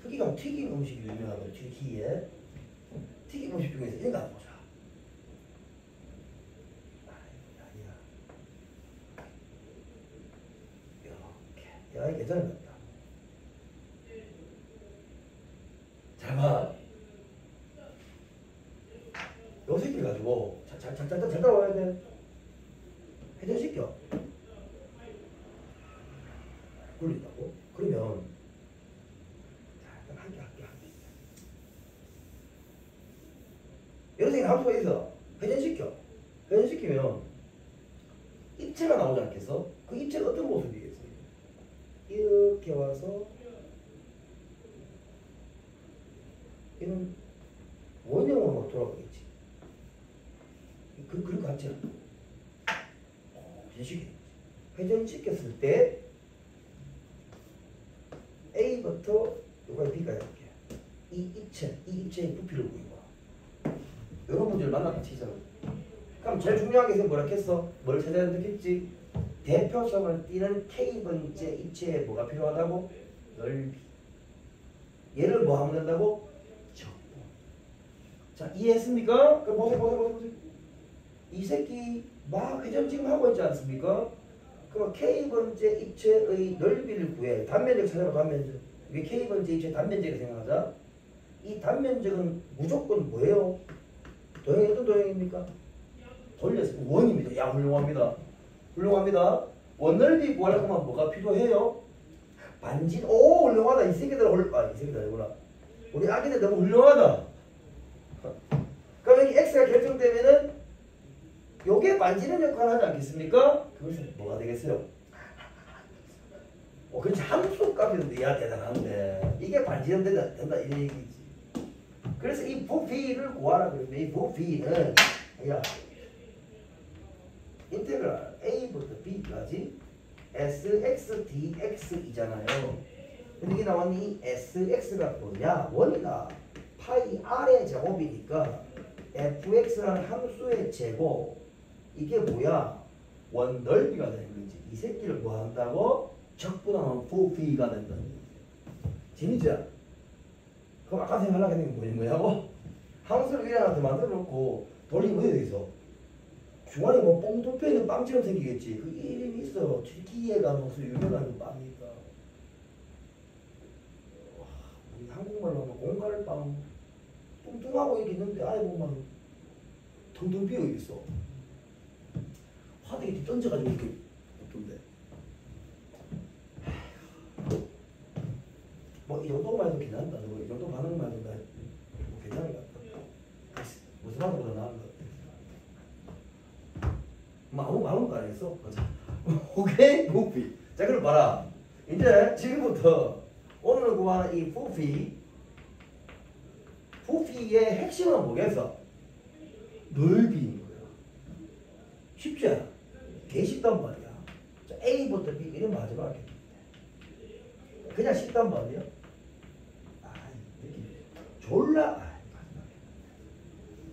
터키 가면 튀긴 음식이 유명하거든. 튀르키예. 튀긴 음식 중에서 이런 거 한번 보자. 야, 이 괜찮은 것 같다. 잘 봐. 요 새끼 가지고 잘 따라와야 돼. 회전시켜. 굴린다고? 그러면 자, 할게. 여러 새끼 함수가 있어. 회전시켜. 회전시키면 입체가 나오지 않겠어? 그 입체가 어떤 모습이겠어? 이렇게 와서 이런 원형으로 막 돌아가겠지. 그런 거 같지 않아? 회전시켰을 때 A부터 여기까지 B까지 할게. 이 입체의 부피를 구해봐. 이런 문제를 만나봐 치잖아. 그럼 제일 중요한 게 뭐라 했어? 뭘 찾아야 되겠지? 대표성을 띠는 K번째 입체에 뭐가 필요하다고? 넓이. 얘를 뭐 하면 된다고? 적분. 자, 이해했습니까? 그럼 보세요. 이 새끼 막 회전 지금 하고 있지 않습니까? 그럼 K번째 입체의 넓이를 구해. 단면적 찾아봐. 단면적. 이게 K번째 입체 단면적을 생각하자. 이 단면적은 무조건 뭐예요? 도형이 어떤 도형입니까? 돌려서 원입니다. 야, 훌륭합니다. 원넓이 구하려면 뭐가 필요해요? 반진. 오, 훌륭하다. 이 새끼들 이 새끼들 아니구나. 우리 아기들 너무 훌륭하다. 그럼 여기 x가 결정되면은 요게 반지는 역할을 하지 않겠습니까? 그것은 뭐가 되겠어요? 그렇지. 함수 값인데 야 대단한데 이게 반지는 된다 이 얘기지. 그래서 이 부피를 구하라 그러면 이 부피는 야 인테그랄 a부터 b까지 sx dx이잖아요. 근데 이게 나왔니? 이 sx가 뭐냐? 원이다. 파이 r의 제곱이니까 fx라는 함수의 제곱 이게 뭐야? 원 넓이가 되는 거지. 이 새끼를 뭐 한다고? 적분하면 부피가 된다. 재밌죠? 그럼 아까 생각하려고 했는 게 뭐냐고? 함수를 위에한테 만들어 놓고 돌리면 어디에 있어? 중간에 뭐 뽕 뚫혀 있는 빵처럼 생기겠지. 그 이름이 있어. 튀르키예가 무슨 유명한 빵이니까. 우리 한국말로 하면 공갈빵 뚱뚱하고 이렇게 있는데 아예 보면 텅텅 비어 있어. 화대기 던져가지고 이렇게 없던데. 뭐 이 정도만 해도 괜찮다. 이 정도 반응만 해도 뭐 괜찮은 것 같다. 무슨 말보다 나은 것 같아. 아무것도 안 했어. 맞아. 오케이? 부피. 자, 그럼 봐라. 이제 지금부터 오늘 구하는 이 부피의 핵심은 뭐겠어? 넓이인 거야. 쉽지 않아. 개 쉽단 말이야. 자, A부터 B 이런 마지막 하게. 그냥 쉽단 말이야. 이렇게 졸라.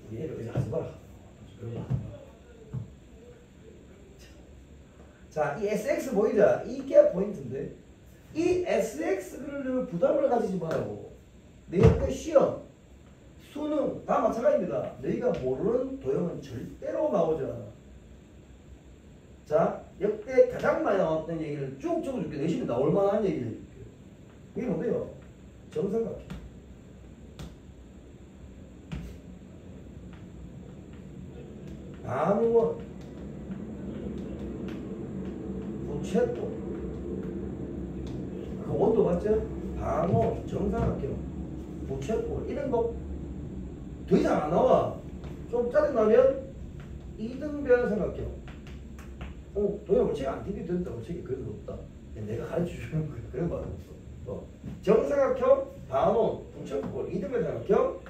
우리 애를 여기서 하지 마라. 자, 이 SX 보이자? 이게 포인트인데 이 SX를 부담을 가지지 말고 내 학교 시험, 수능 다 마찬가지입니다. 너희가 모르는 도형은 절대로 나오지 않아. 자, 역대 가장 많이 나왔던 얘기를 쭉 적어줄게. 내신에 나올 만한 얘기를 해줄게. 이게 뭔데요? 정삼각형. 방원, 부채꼴. 그 원도 맞죠? 방원, 정삼각형, 부채꼴 이런 거 더 이상 안 나와. 좀 짜증나면 이등변 삼각형. 동현 원칙이 안 TV 된다. 원칙이 그래도 없다. 내가 가르쳐주는 거야. 그런 말은 없어. 정사각형 반원 분천골 이등변 삼각형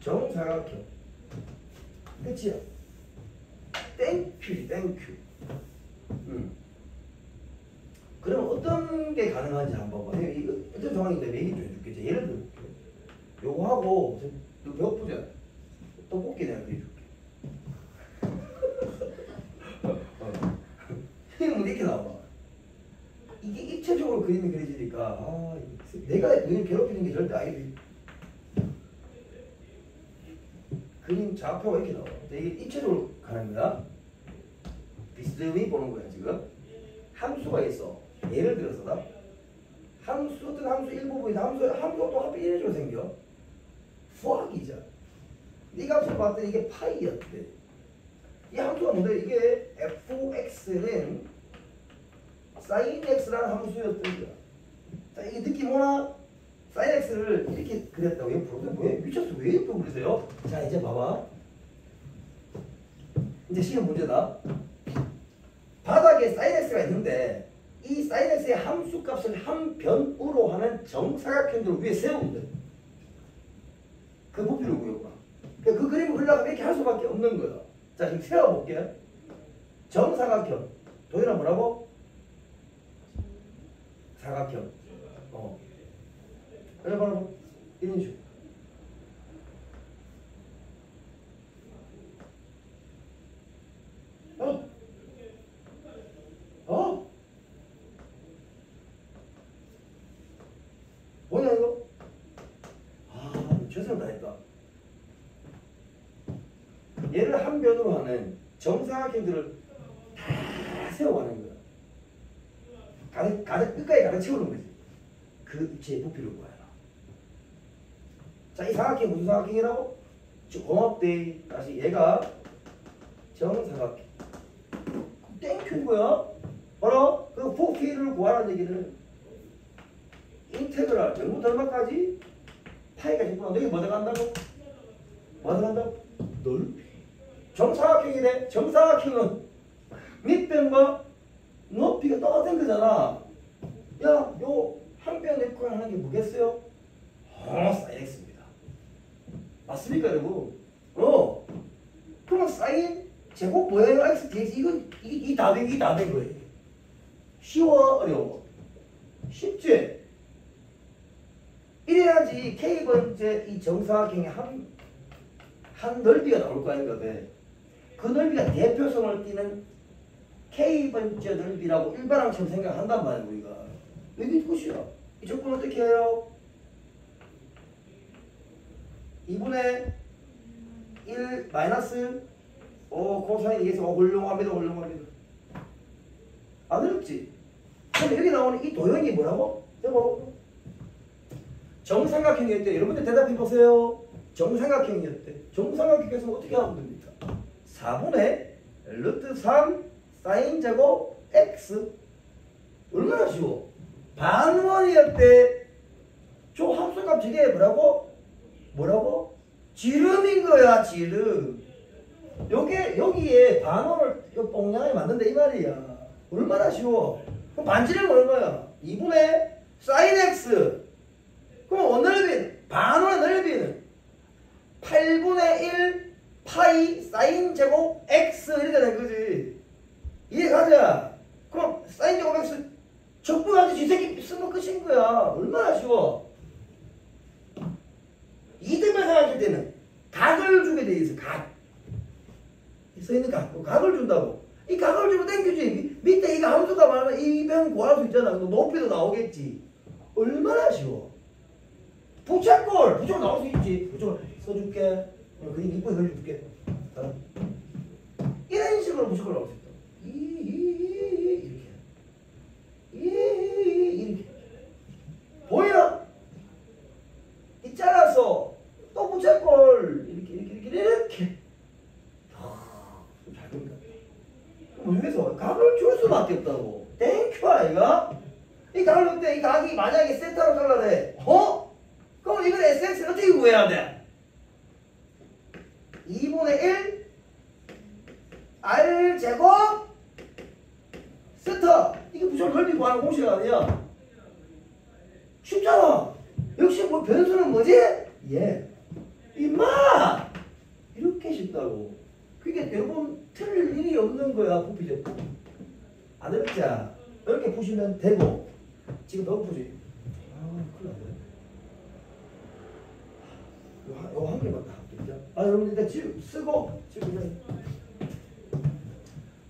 정사각형 끝이야. 땡큐지 땡큐. 그럼 어떤 게 가능한지 한번 봐. 이 어떤 상황인데 얘기 좀 해줄게. 예를 들어볼게. 요거 하고 너 배고프지? 떡볶이 내가 해줄게. 형은 이렇게 나와. 이게 입체적으로 그림이 그려지니까 내가 너희를 괴롭히는 게 절대 아니지. 그림 좌표가 이렇게 나와. 이게 입체적으로 가는 거야. 비스듬히 보는 거야 지금. 함수가 있어. 예를 들어서 어떤 함수 일부분이다. 함수가 또 하필 이런 식으로 생겨. 수학이죠. 이 값을 봤더니 이게 파이였대. 이 함수가 뭔데? 이게 fx는 sin x라는 함수였던 거야. 자, 이게 느낌 오나? sin x를 이렇게 그렸다고. 옆으로. 왜 미쳤어? 왜 옆으로 그리세요? 자, 이제 봐봐. 이제 시험 문제다. 바닥에 sin x가 있는데 이 sin x의 함수 값을 한 변으로 하는 정사각형들을 위에 세우면 돼. 그 부피를 구해봐. 그 그림을 그리려면 이렇게 할 수밖에 없는 거야. 자, 지금 세워볼게. 정사각형. 도현아 뭐라고? 사각형. 그래 바로 이런 식으로. 뭐냐 이거? 최선을 다했다. 얘를 한 변으로 하는 정사각형들을 다 세워가는 거야. 끝까지 가득 채우는 거지. 그 입체의 부피를 구해라. 자, 이 사각형 무슨 사각형이라고? 고맙대. 다시 얘가 정사각형. 땡큐인 거야. 바로 그 부피를 구하라는 얘기는 인테그랄 0부터 얼마까지? 파이까지 구하는데 이게 뭐 들어간다고? 뭐 들어간다고? 넓이. 정사각형이래. 정사각형은 밑변과 높이가 똑같은 거잖아. 야, 요 한 변 내고 하는 게 뭐겠어요? sin x입니다. 맞습니까, 여러분? 그럼 sin 제곱 뭐예요? x dx 이건 이 답인 거예요. 쉬워, 어려워? 쉽지? 이래야지 k번째 이 정사각형의 한 넓이가 나올 거 아닌가 봐. 그 넓이가 대표성을 띠는 k번째 넓이라고 일반항처럼 생각한단 말이야 우리가. 여기 끝이야. 이 조건 어떻게 해요? 2분의 1 마이너스 코사인 2에서 훌륭합니다. 안 어렵지? 그럼 여기 나오는 이 도형이 뭐라고? 여보. 정삼각형이었대. 여러분들 대답해보세요. 정삼각형이었대. 정삼각형에서 어떻게 하면 됩니까? 4분의 루트 3 사인 제곱 x. 얼마나 쉬워? 반원이었대. 저 함수값 저게 뭐라고? 지름인 거야, 지름. 여기에 반원을 뽕냥하게 만든다 이 말이야. 얼마나 쉬워? 그럼 반지름은 얼마야? 2분의 사인 x. 그럼 원넓이, 반원의 넓이는 8분의 1 파이 사인 제곱 x 이렇게 된 거지. 이해가자. 그럼 사인 제곱 x 적분하지 지새끼 쓰면 끝인 거야. 얼마나 쉬워. 이등변 삼각형 때는 각을 주게 돼 있어. 각. 써있는 각을 준다고. 이 각을 주면 땡큐지. 밑에 이거 함수가 많으면 이 변 구할 수 있잖아. 높이도 나오겠지. 얼마나 쉬워. 부채꼴 나올 수 있지. 부채꼴 써줄게. 그림 이쁘게 그려줄게. 이런 식으로 부채꼴 나올 수 있다. 이렇게. 보이나? 이 잘라서 또 부채꼴 이렇게. 잘 그린다. 여기서 각을 줄 수밖에 없다고. 땡큐 아이가? 이 각을 넣을 때 이 각이 만약에 세타로 잘라내. 그럼 그럼 이건 SX를 어떻게 구해야 돼? 2분의 1 R 제곱 세터. 이게 부절 넓이 구하는 공식 아니야? 쉽잖아. 역시 뭐 변수는 뭐지? 예. 임마! 이렇게 쉽다고. 그게 여러분 틀릴 일이 없는 거야. 부피 제곱. 안 어렵지? 이렇게 푸시면 되고. 지금 너무 푸지. 아, 큰일 났네. 요 한 개만 다 합겠죠? 아, 여러분 일단 지금 쓰고 지금 그냥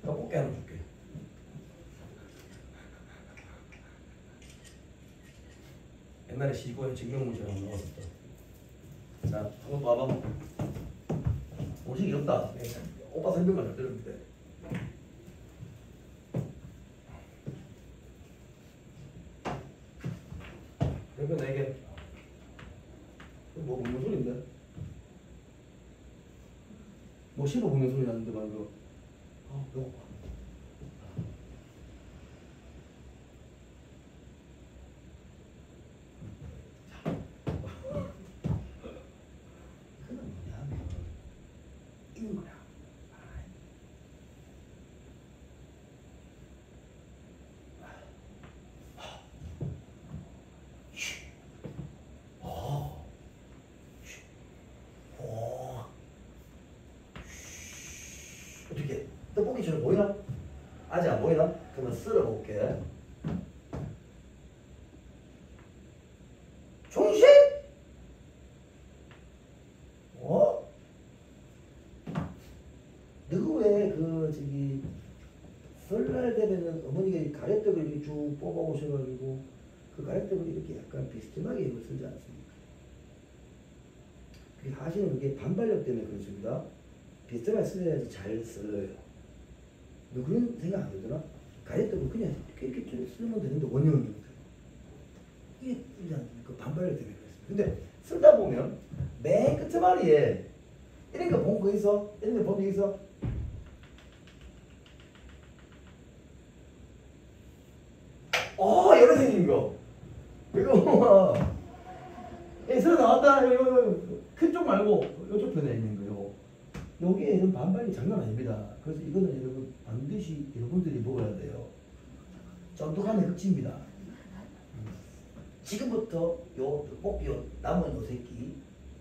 떡볶이 하나 줄게. 옛날에 시고에 증명문제가 나왔었다. 자, 한번 봐봐. 공식이 없다. 오빠 설명만 잘 들었는데. 그러니까 내게 뭐 무슨 소리인데? 뭐 씹어 먹는 소리 나는데 말고. 아, 배고파. 그건 뭐냐면 이런 거야. 어떻게? 떡볶이처럼 보이나? 아직 안 보이나? 그러면 쓸어볼게. 중심? 어? 너왜 저기 설날 되면은 어머니가 가래떡을 이렇게 쭉 뽑아 오셔가지고 그 가래떡을 이렇게 약간 비스듬하게 이걸 쓰지 않습니까? 그게 사실은 그게 반발력 때문에 그렇습니다. 비스듬하게 쓰야지 잘 쓸려요. 너 그런 생각 안 들더라? 가래떡을 그냥 이렇게 좀 쓰면 되는데 원형은 이게 그 반발력 때문에 그렇습니다. 근데 쓰다 보면 맨 끝머리에 이런 거 본 거 있어? 이런 거 본 거 있어? 여러 생긴 거. 이거 새로 나왔다. 큰 쪽 말고 이쪽 편에 있는 거요. 여기에는 반발이 장난 아닙니다. 그래서 이거는 여러분 반드시 여러분들이 먹어야 돼요. 쫀득함의 극치입니다. 지금부터 뽑기 남은 요 새끼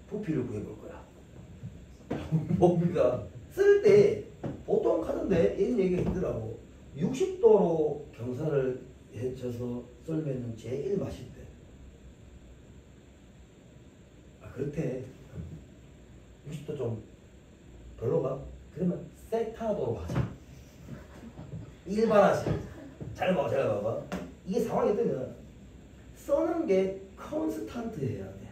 부피를 구해볼 거야. 뭡니다. 쓸 때 보통 하던데 얘는 얘기했더라고. 60도로 경사를 해쳐서 썰면 제일 맛있대. 아, 그렇대. 60도 좀 별로가? 그러면 세타도로 하자. 일반화시. 잘 봐봐, 잘 봐봐. 이게 상황이 어떠면 써는 게 컨스탄트 해야 돼.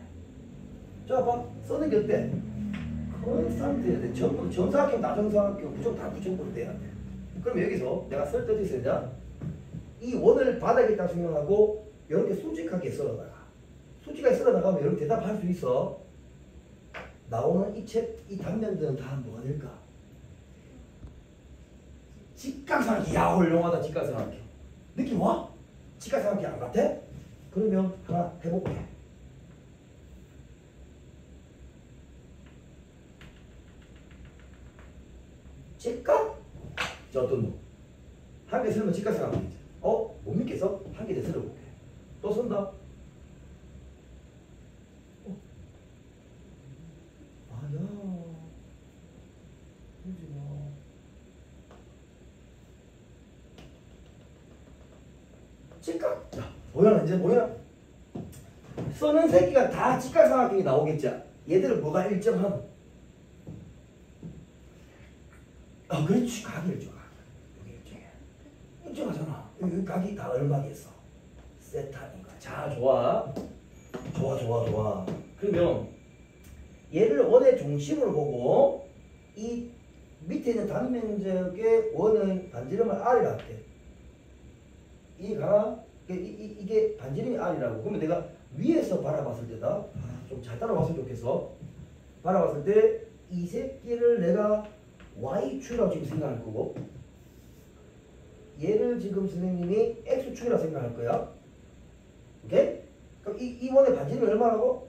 자, 봐. 써는 게 어때? 컨스탄트 해야 돼. 전부 정사각형, 나정사각형, 무조건 다 붙여버려 돼야 돼. 그럼 여기서 내가 쓸 때 어떻게 쓰냐? 이 원을 바닥에 딱 생각하고 이렇게 솔직하게 썰어나가. 솔직하게 썰어나가면 이렇게 대답할 수 있어. 나오는 이 단면들은 다 뭐가 될까? 직각삼각형. 야, 훌륭하다. 직각삼각형. 느낌 와? 직각삼각형 안 같아? 그러면 하나 해볼게. 직각? 자, 어떤 놈? 한 개 쓰면 직각삼각형이지. 못 믿겠어? 한 개 더 쓸어볼게. 또 쓴다? 아야. 그러지 마. 직각. 자, 보여라, 이제 보여라. 써는 새끼가 다 직각삼각형이 나오겠지. 얘들은 뭐가 일정함? 그렇지. 각이 일정하. 여기 일정해. 일정하잖아. 여기 각이 다 얼마겠어? 세타니까. 자, 좋아. 좋아. 그러면 얘를 원의 중심으로 보고 이 밑에 있는 단면적의 원의 반지름을 R이라 할게. 이게 반지름이 R이라고. 그러면 내가 위에서 바라봤을 때다. 좀 잘 따라봤으면 좋겠어. 바라봤을 때 이 새끼를 내가 Y축이라고 지금 생각할 거고 얘를 지금 선생님이 X축이라고 생각할 거야. 오케이? 그럼 이 원의 반지름이 얼마라고?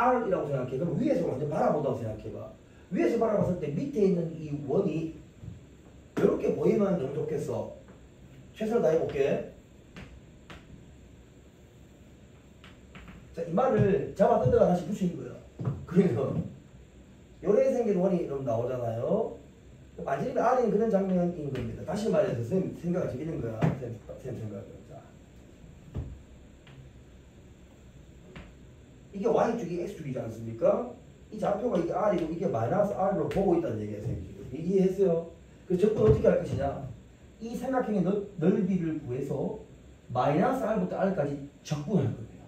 R이라고 생각해. 그럼 위에서 완전 바라보다고 생각해봐. 위에서 바라봤을 때 밑에 있는 이 원이 이렇게 보이면 너무 좋겠어. 최선을 다해볼게. 자, 이 말을 잡아 뜯다가 다시 붙이는 거야. 그러면 요래 생긴 원이 좀 나오잖아요. 마지막에 R인 그런 장면인 겁니다. 다시 말해서 선생님 생각을 지키는 거야. 선생님 생각을. 자, 이게 Y축이 X축이지 않습니까? 이 좌표가 이게 R이고 이게 마이너스 R로 보고 있다는 얘기예요. 선생님. 이해했어요? 그래서 접근 어떻게 할 것이냐? 이 삼각형의 넓이를 구해서 마이너스 R부터 R까지 적분할 겁니다.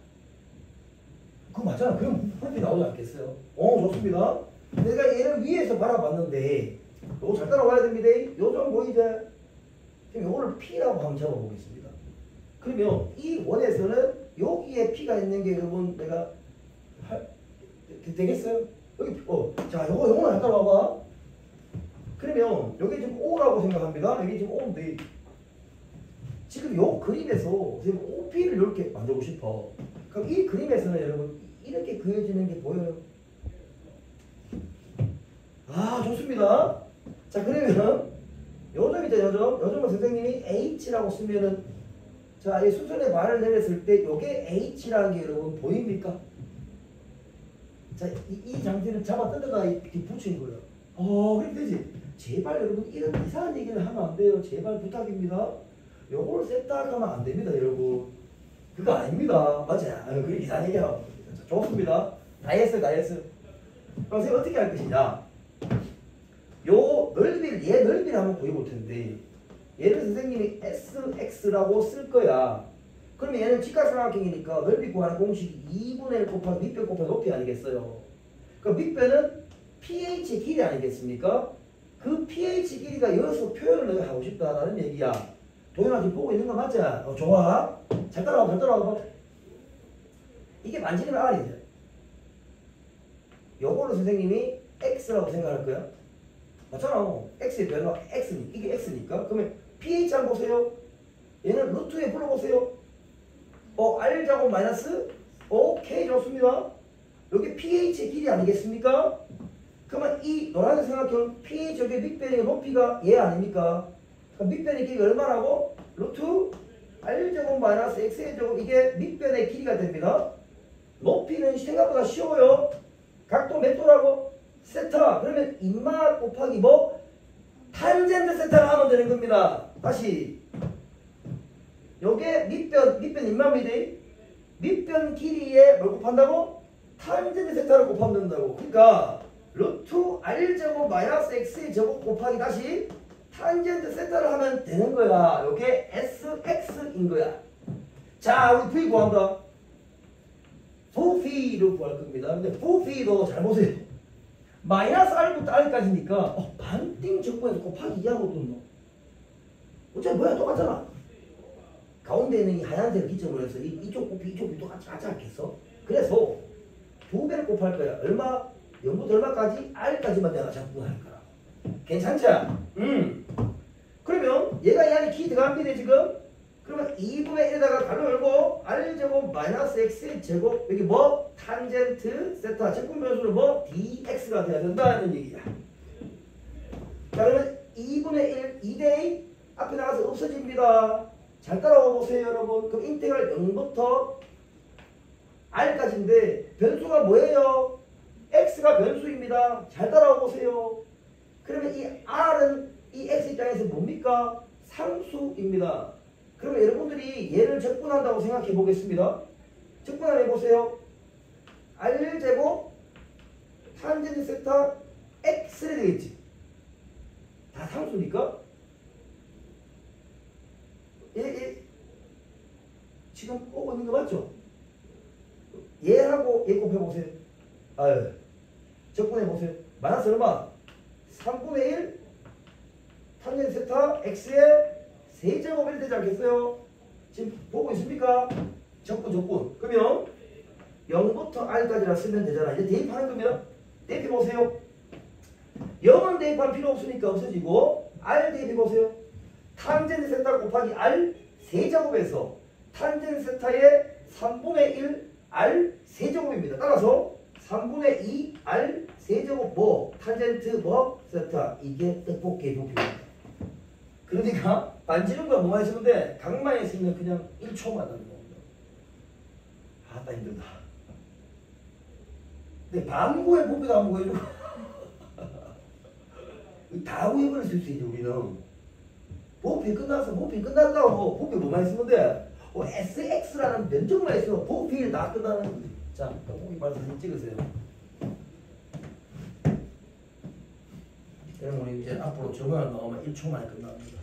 그거 맞잖아. 그럼 풀이 나오지 않겠어요? 좋습니다. 내가 얘를 위에서 바라봤는데 요거 잘 따라와야 됩니다. 요점 보이죠? 지금 요거를 P라고 한번 잡아보겠습니다. 그러면 이 원에서는 여기에 P가 있는 게 여러분 내가 되겠어요? 여기 자 요거 잘 따라와봐. 그러면 여기 지금 O라고 생각합니다. 여기 지금 O인데 지금 요 그림에서 지금 OP를 이렇게 만들고 싶어. 그럼 이 그림에서는 여러분 이렇게 그려지는 게 보여요? 좋습니다. 자, 그러면 요점이죠, 요점은 선생님이 H라고 쓰면은 자, 이 수선의 발을 내렸을 때 요게 H라는 게 여러분 보입니까? 자, 이 장치를 잡아 뜯어가 이렇게 붙인 거예요. 그렇게 되지. 제발 여러분 이런 이상한 얘기를 하면 안 돼요. 제발 부탁입니다. 요걸 세탁하면 안 됩니다, 여러분. 그거 아닙니다. 맞아. 그렇게 이상한 얘기 하면 좋습니다. 다 했어요. 그럼 선생님 어떻게 할 것이냐? 요 넓이를 얘 넓이를 한번 구해볼 텐데 얘를 선생님이 SX라고 쓸 거야. 그러면 얘는 직각삼각형이니까 넓이 구하는 공식이 2분의 1 곱하기 밑변 곱하기 높이 아니겠어요? 그럼 밑변은 pH 길이 아니겠습니까? 그 pH 길이가 여기서 표현을 내가 하고 싶다라는 얘기야. 도현아 지금 보고 있는 거 맞지? 좋아. 잘 따라와. 이게 만지면 R이죠. 요거를 선생님이 X라고 생각할 거야. 맞잖아. X의 변화 이게 X니까. 그러면 pH 한번 보세요. 얘는 루트에 불러보세요. R자고 마이너스 K 좋습니다. 여기 pH의 길이 아니겠습니까? 그러면 이 노란색 삼각형 pH 여기 밑변의 높이가 얘 아닙니까? 그럼 밑변의 길이가 얼마라고? 루트 R제곱 마이너스 X제곱 이게 밑변의 길이가 됩니다. 높이는 생각보다 쉬워요. 각도 몇 도라고? 세타. 그러면 인마 곱하기 뭐? 탄젠트 세타를 하면 되는 겁니다. 다시. 요게 밑변 인마입니다. 밑변 길이에 뭘 곱한다고? 탄젠트 세타를 곱하면 된다고. 그러니까 루트 R제곱 마이너스 X의 제곱 곱하기 다시 탄젠트 세타를 하면 되는 거야. 요게 SX인 거야. 자, 우리 V 구한다. 부피를 구할 겁니다. 근데 부피도 잘 보세요. 마이너스 R부터 R까지니까 반띵 적분에서 곱하기 2하고 또 어차피 뭐야 똑같잖아. 가운데 있는 이 하얀색을 기점으로 해서 이쪽 부피 이쪽 부피 똑같지 않겠어? 그래서 2배를 곱할 거야. 얼마? 0부터 얼마까지? R까지만 내가 적분할 거라. 괜찮죠? 그러면 얘가 이 안에 키 들어갑니다 지금. 그러면 2분의 1에다가 가로 열고 R제곱 마이너스 X의 제곱 여기 뭐? 탄젠트 세타 적분 변수는 뭐? dx가 돼야 된다는 얘기야. 자 그러면 2분의 1 2대2 앞에 나가서 없어집니다. 잘 따라와 보세요 여러분. 그럼 인테그랄 0부터 R까지인데 변수가 뭐예요? X가 변수입니다. 잘 따라와 보세요. 그러면 이 R은 이 X 입장에서 뭡니까? 상수입니다. 그러면 여러분들이 얘를 적분한다고 생각해 보겠습니다. 적분을 해보세요. R제곱 탄젠트 세타 X를 되겠지. 다 상수니까. 얘 지금 오고 있는 거 맞죠? 얘하고 얘 곱해보세요. 적분해보세요. 마이너스 얼마? 3분의 1 탄젠트 세타 X의 세제곱이 되지 않겠어요? 지금 보고 있습니까? 적분. 그러면 0부터 R까지라 쓰면 되잖아. 이제 대입하는 거면 대입해보세요. 0은 대입할 필요 없으니까 없어지고 R 대입해보세요. 탄젠트 세타 곱하기 R 세제곱에서 탄젠트 세타의 3분의 1 R 세제곱입니다. 따라서 3분의 2 R 세제곱 뭐 탄젠트 뭐 세타 이게 떡볶이 부피입니다. 그러니까 반지름과 뭐만 있으면 돼? 각만 있으면 그냥 1초만 하는 겁니다. 아따 힘들다. 근데 반구의 부피도 한번 구해주고 다 구해버릴 수 있지 우리는. 부피 끝나서 부피 끝났다고 부피 뭐만 있으면 돼? SX라는 면적만 있으면 부피 다 끝나는 거지. 자, 떡볶이 빨리 사진 찍으세요. 그럼 우리 이제 앞으로 정말 나오면 1초 만에 끝납니다.